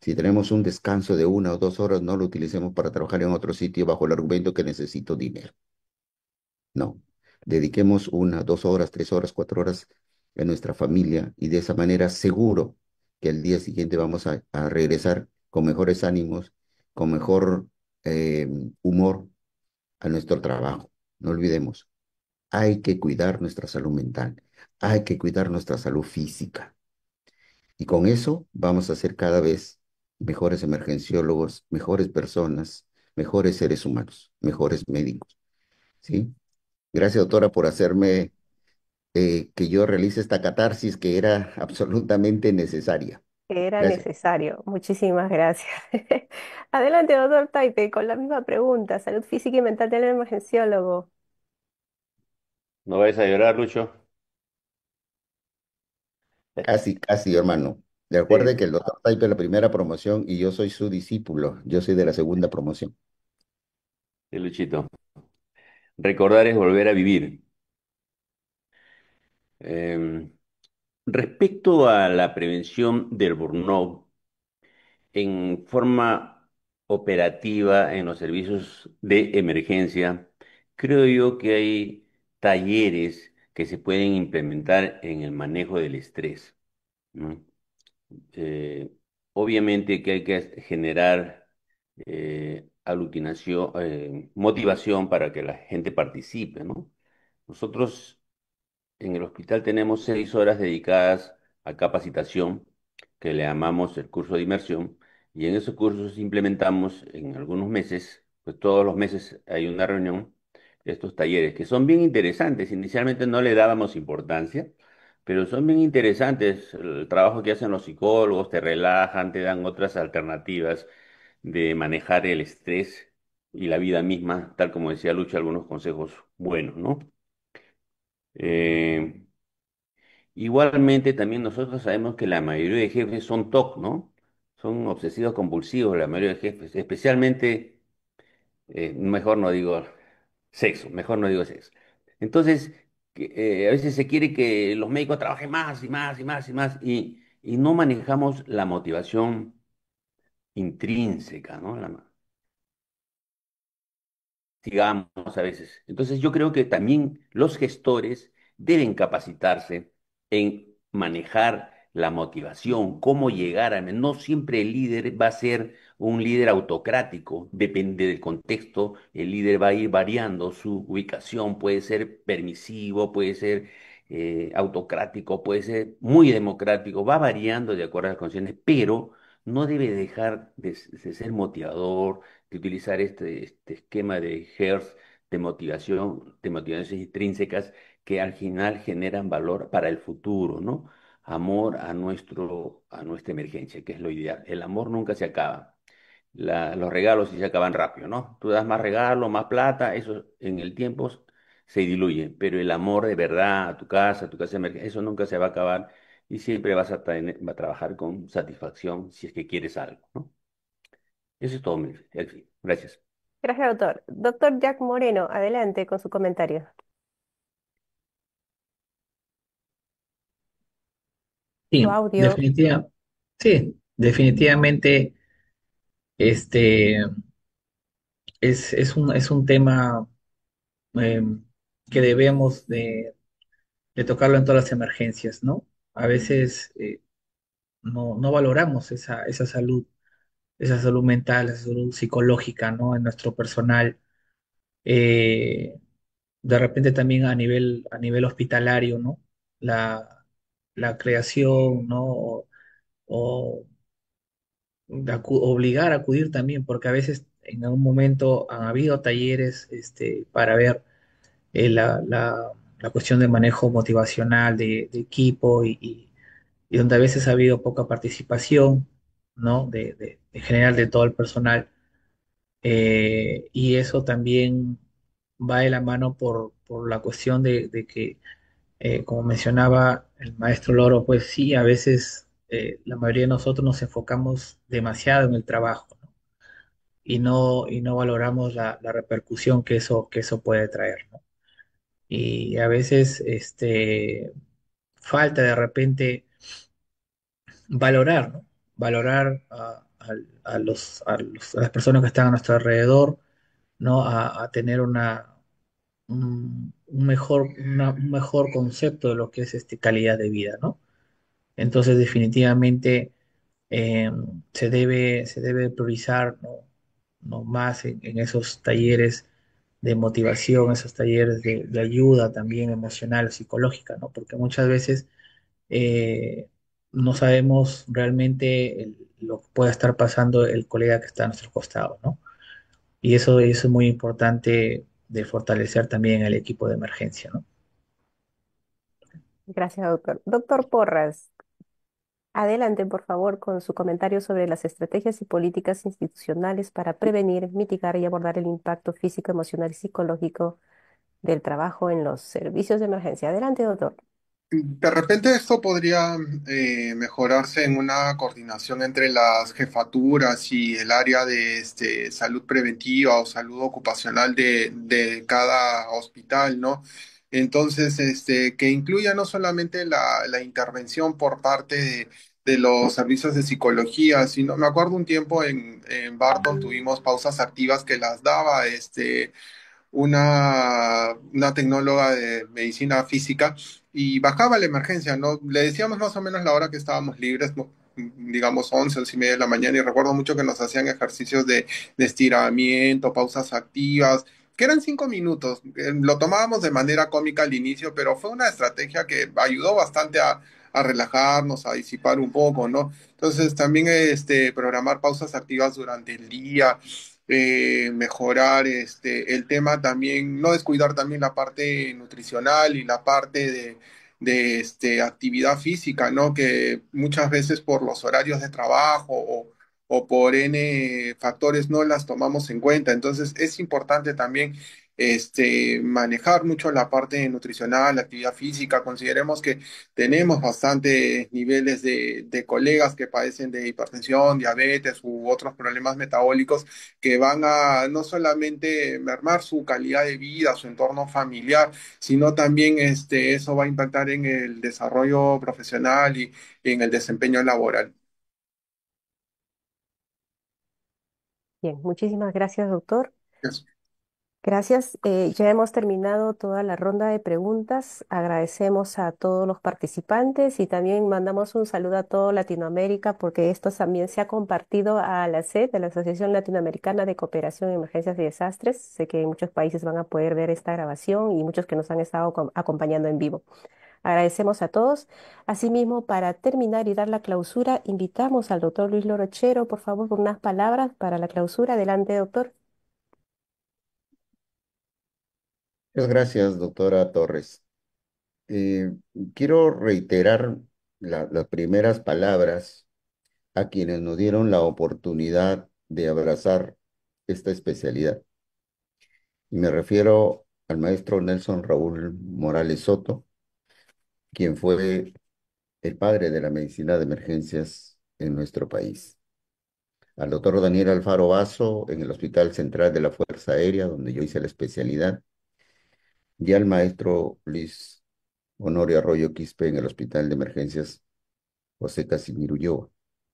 H: Si tenemos un descanso de 1 o 2 horas, no lo utilicemos para trabajar en otro sitio bajo el argumento que necesito dinero. No, dediquemos 1, 2 horas, 3 horas, 4 horas en nuestra familia y de esa manera seguro que el día siguiente vamos a regresar con mejores ánimos, con mejor eh, humor a nuestro trabajo. No olvidemos, hay que cuidar nuestra salud mental, hay que cuidar nuestra salud física y con eso vamos a ser cada vez mejores emergenciólogos, mejores personas, mejores seres humanos, mejores médicos, ¿sí? Gracias, doctora, por hacerme que yo realice esta catarsis que era absolutamente necesaria.
D: Era
H: Gracias.
D: necesario. Muchísimas gracias. Adelante, doctor Taipe, con la misma pregunta. Salud física y mental del emergenciólogo.
F: ¿No vais a llorar, Lucho?
H: Casi, casi, hermano.
F: Sí,
H: Recuerde que el doctor Taipe es la primera promoción y yo soy su discípulo. Yo soy de la segunda promoción.
F: sí, Luchito. Recordar es volver a vivir. Em, Respecto a la prevención del burnout en forma operativa en los servicios de emergencia, creo yo que hay talleres que se pueden implementar en el manejo del estrés, ¿no? Eh, Obviamente que hay que generar aglutinación, motivación para que la gente participe, ¿no? Nosotros en el hospital tenemos 6 horas dedicadas a capacitación, que le llamamos el curso de inmersión, y en esos cursos implementamos en algunos meses, pues todos los meses hay una reunión, estos talleres, que son bien interesantes. Inicialmente no le dábamos importancia, pero son bien interesantes. El trabajo que hacen los psicólogos, te relajan, te dan otras alternativas de manejar el estrés y la vida misma, tal como decía Lucha, algunos consejos buenos, ¿no? Eh, Igualmente, también nosotros sabemos que la mayoría de jefes son TOC, ¿no? Son obsesivos compulsivos, la mayoría de jefes, especialmente, mejor no digo sexo, mejor no digo sexo. Entonces, a veces se quiere que los médicos trabajen más y más y más y más y no manejamos la motivación intrínseca, ¿no? Digamos a veces. Entonces yo creo que también los gestores deben capacitarse en manejar la motivación, cómo llegar a... No siempre el líder va a ser un líder autocrático, depende del contexto, el líder va a ir variando su ubicación, puede ser permisivo, puede ser autocrático, puede ser muy democrático, va variando de acuerdo a las condiciones, pero no debe dejar de ser motivador, de utilizar este esquema de Hertz de motivaciones intrínsecas que al final generan valor para el futuro, ¿no? Amor a nuestra emergencia, que es lo ideal. El amor nunca se acaba. Los regalos sí se acaban rápido, ¿no? Tú das más regalo, más plata, eso en el tiempo se diluye, pero el amor de verdad a tu casa de emergencia, eso nunca se va a acabar y siempre va a trabajar con satisfacción si es que quieres algo, ¿no? Eso es todo, Elfi. Gracias.
D: Gracias, doctor. Doctor Jack Moreno, adelante con su comentario. Su
I: Sí,
D: audio.
I: sí, definitivamente este es un tema eh, que debemos de tocarlo en todas las emergencias, ¿no? A veces no valoramos esa salud mental, esa salud psicológica, ¿no? En nuestro personal. Eh, de repente también a nivel hospitalario, ¿no? La, la creación, ¿no? O obligar a acudir también, porque a veces en algún momento han habido talleres para ver la cuestión de manejo motivacional de equipo y donde a veces ha habido poca participación, ¿no? En general de todo el personal. Y eso también va de la mano por la cuestión de que, como mencionaba el maestro Loro, pues sí, a veces la mayoría de nosotros nos enfocamos demasiado en el trabajo, ¿no? Y no valoramos la repercusión que eso puede traer, ¿no? Y a veces falta de repente valorar, ¿no? Valorar a las personas que están a nuestro alrededor, ¿no? A tener un mejor concepto de lo que es calidad de vida, ¿no? Entonces, definitivamente eh, se debe priorizar, ¿no? ¿No? Más en esos talleres de motivación, esos talleres de ayuda también emocional, psicológica, ¿no? Porque muchas veces eh, no sabemos realmente lo que pueda estar pasando el colega que está a nuestro costado, ¿no? Y eso es muy importante de fortalecer también el equipo de emergencia, ¿no?
D: Gracias, doctor. Doctor Porras, adelante, por favor, con su comentario sobre las estrategias y políticas institucionales para prevenir, mitigar y abordar el impacto físico, emocional y psicológico del trabajo en los servicios de emergencia. Adelante, doctor.
G: De repente esto podría mejorarse en una coordinación entre las jefaturas y el área de salud preventiva o salud ocupacional de cada hospital, ¿no? Entonces, que incluya no solamente la intervención por parte de los servicios de psicología, sino me acuerdo un tiempo en Barton tuvimos pausas activas que las daba una tecnóloga de medicina física y bajaba la emergencia, ¿no? Le decíamos más o menos la hora que estábamos libres, ¿no? Digamos 11, 11:30 de la mañana, y recuerdo mucho que nos hacían ejercicios de estiramiento, pausas activas, que eran 5 minutos. Lo tomábamos de manera cómica al inicio, pero fue una estrategia que ayudó bastante a relajarnos, a disipar un poco, ¿no? Entonces también programar pausas activas durante el día, mejorar el tema también, no descuidar también la parte nutricional y la parte de actividad física, ¿no? Que muchas veces por los horarios de trabajo o por N factores no las tomamos en cuenta. Entonces es importante también manejar mucho la parte nutricional, la actividad física. Consideremos que tenemos bastantes niveles de colegas que padecen de hipertensión, diabetes u otros problemas metabólicos que van a no solamente mermar su calidad de vida, su entorno familiar, sino también eso va a impactar en el desarrollo profesional y en el desempeño laboral.
D: Bien, muchísimas gracias, doctor.
G: Eso.
D: Gracias. Ya hemos terminado toda la ronda de preguntas. Agradecemos a todos los participantes y también mandamos un saludo a toda Latinoamérica porque esto también se ha compartido a la SED, de la Asociación Latinoamericana de Cooperación en Emergencias y Desastres. Sé que muchos países van a poder ver esta grabación y muchos que nos han estado acompañando en vivo. Agradecemos a todos. Asimismo, para terminar y dar la clausura, invitamos al doctor Luis Lorochero, por favor, con unas palabras para la clausura. Adelante, doctor.
H: Muchas gracias, doctora Torres. Eh, Quiero reiterar las primeras palabras a quienes nos dieron la oportunidad de abrazar esta especialidad. Y me refiero al maestro Nelson Raúl Morales Soto, quien fue el padre de la medicina de emergencias en nuestro país. Al doctor Daniel Alfaro Basso en el Hospital Central de la Fuerza Aérea, donde yo hice la especialidad, y al maestro Luis Honorio Arroyo Quispe en el Hospital de Emergencias José Casimiro Ulloa.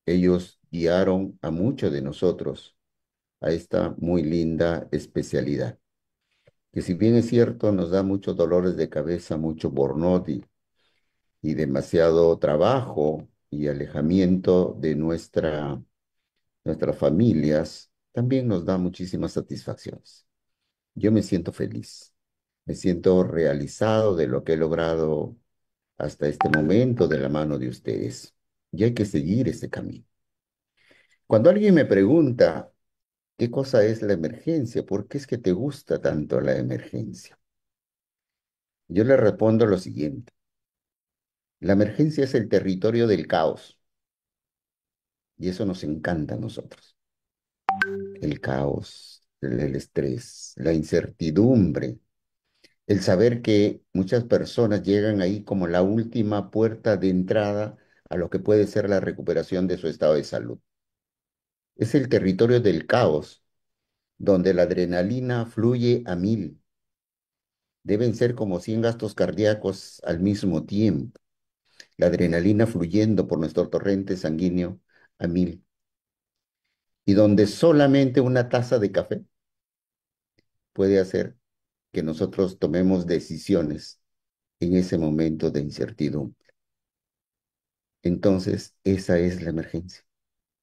H: Ellos guiaron a muchos de nosotros a esta muy linda especialidad, que si bien es cierto nos da muchos dolores de cabeza, mucho burnout y demasiado trabajo y alejamiento de nuestras familias, también nos da muchísimas satisfacciones. Yo me siento feliz, me siento realizado de lo que he logrado hasta este momento de la mano de ustedes. Y hay que seguir ese camino. Cuando alguien me pregunta qué cosa es la emergencia, por qué es que te gusta tanto la emergencia, yo le respondo lo siguiente. La emergencia es el territorio del caos y eso nos encanta a nosotros. El caos, el estrés, la incertidumbre, el saber que muchas personas llegan ahí como la última puerta de entrada a lo que puede ser la recuperación de su estado de salud. Es el territorio del caos, donde la adrenalina fluye a mil. Deben ser como 100 gastos cardíacos al mismo tiempo. La adrenalina fluyendo por nuestro torrente sanguíneo a mil. y donde solamente una taza de café puede hacer que nosotros tomemos decisiones en ese momento de incertidumbre. Entonces, esa es la emergencia,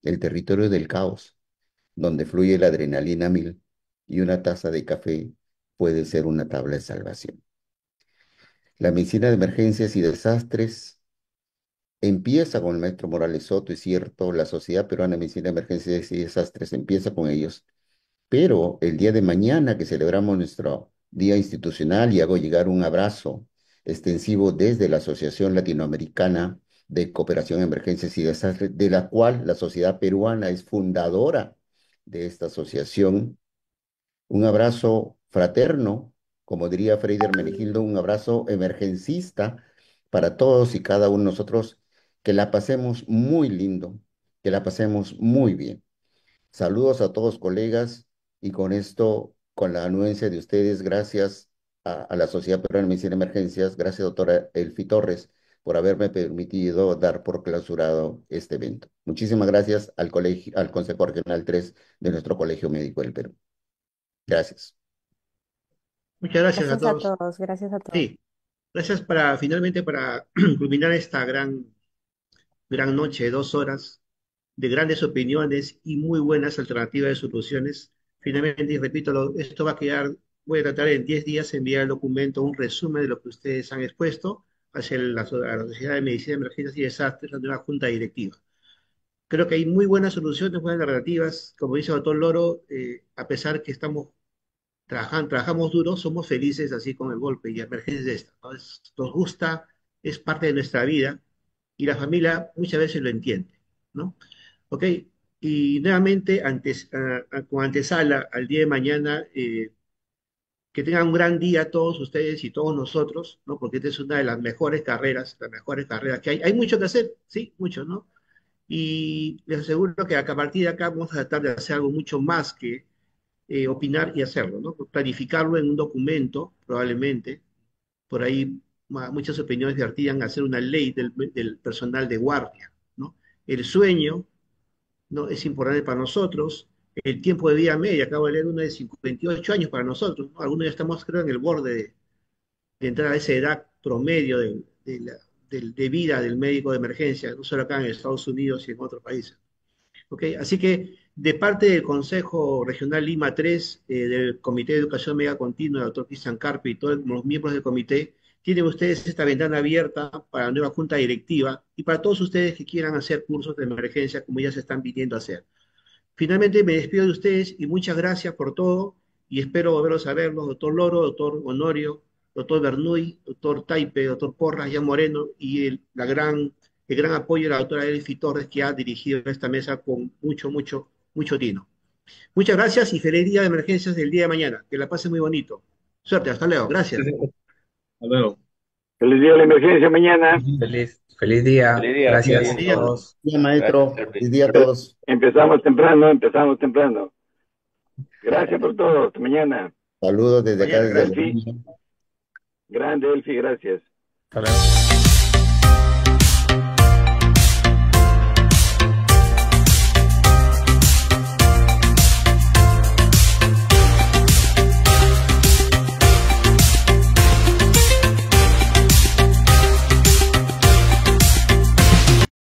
H: el territorio del caos, donde fluye la adrenalina mil y una taza de café puede ser una tabla de salvación. La medicina de emergencias y desastres empieza con el maestro Morales Soto, es cierto, la Sociedad Peruana de Medicina de Emergencias y Desastres empieza con ellos, pero el día de mañana que celebramos nuestro día institucional y hago llegar un abrazo extensivo desde la Asociación Latinoamericana de Cooperación en Emergencias y Desastres, de la cual la sociedad peruana es fundadora de esta asociación. Un abrazo fraterno, como diría Frei Hermenegildo, un abrazo emergencista para todos y cada uno de nosotros, que la pasemos muy lindo, que la pasemos muy bien. Saludos a todos colegas y con esto, con la anuencia de ustedes, gracias a la Sociedad Peruana de Medicina de Emergencias, gracias doctora Elfi Torres por haberme permitido dar por clausurado este evento. Muchísimas gracias al colegio, al Consejo Regional 3 de nuestro Colegio Médico del Perú. Gracias.
A: Muchas gracias a
D: Gracias a
A: todos.
D: todos, gracias a todos.
A: Sí, gracias finalmente para culminar esta gran noche de 2 horas de grandes opiniones y muy buenas alternativas de soluciones. Finalmente, y repito, esto va a quedar, voy a tratar en 10 días enviar el documento, un resumen de lo que ustedes han expuesto hacia a la Sociedad de Medicina de Emergencias y Desastres, la nueva Junta Directiva. Creo que hay muy buenas soluciones, buenas narrativas. Como dice el doctor Loro, a pesar que estamos trabajamos duro, somos felices así con el golpe y emergencias de esta, ¿no? Nos gusta, es parte de nuestra vida y la familia muchas veces lo entiende, ¿no? Ok, y nuevamente, con antesala al día de mañana, que tengan un gran día todos ustedes y todos nosotros, ¿no? Porque esta es una de las mejores carreras que hay. Hay mucho que hacer, sí, mucho, ¿no? Y les aseguro que a partir de acá vamos a tratar de hacer algo mucho más que opinar y hacerlo, ¿no? Planificarlo en un documento, probablemente, por ahí muchas opiniones vertían a hacer una ley del personal de guardia, ¿no? El sueño, ¿no? Es importante para nosotros. El tiempo de vida media, acabo de leer una de 58 años para nosotros, ¿no? Algunos ya estamos, creo, en el borde de entrar a esa edad promedio de vida del médico de emergencia, no solo acá en Estados Unidos y en otros países. ¿Ok? Así que de parte del Consejo Regional Lima 3, del Comité de Educación Media Continua, el doctor Cristian Carpe y todos los miembros del comité, tienen ustedes esta ventana abierta para la nueva junta directiva y para todos ustedes que quieran hacer cursos de emergencia como ya se están viniendo a hacer. Finalmente me despido de ustedes y muchas gracias por todo y espero volverlos a verlos, doctor Loro, doctor Honorio, doctor Bernuy, doctor Taipe, doctor Porras, Jan Moreno y el gran apoyo de la doctora Elfi Torres que ha dirigido esta mesa con mucho tino. Muchas gracias y feliz día de emergencias del día de mañana. Que la pase muy bonito. Suerte, hasta luego. Gracias.
E: Hasta luego.
C: Feliz día de la emergencia mañana.
I: Feliz día.
F: Feliz día,
I: Gracias
A: Feliz
I: a
A: día.
I: todos.
H: Bien, maestro.
F: Gracias,
H: Feliz día a todos.
C: Empezamos temprano. Gracias por todo. Hasta mañana.
H: Saludos desde acá,
A: Mañana,
H: desde
A: gracias.
C: Elfi.
H: Bolivia.
C: Grande, Elfi, gracias.
I: Hasta luego.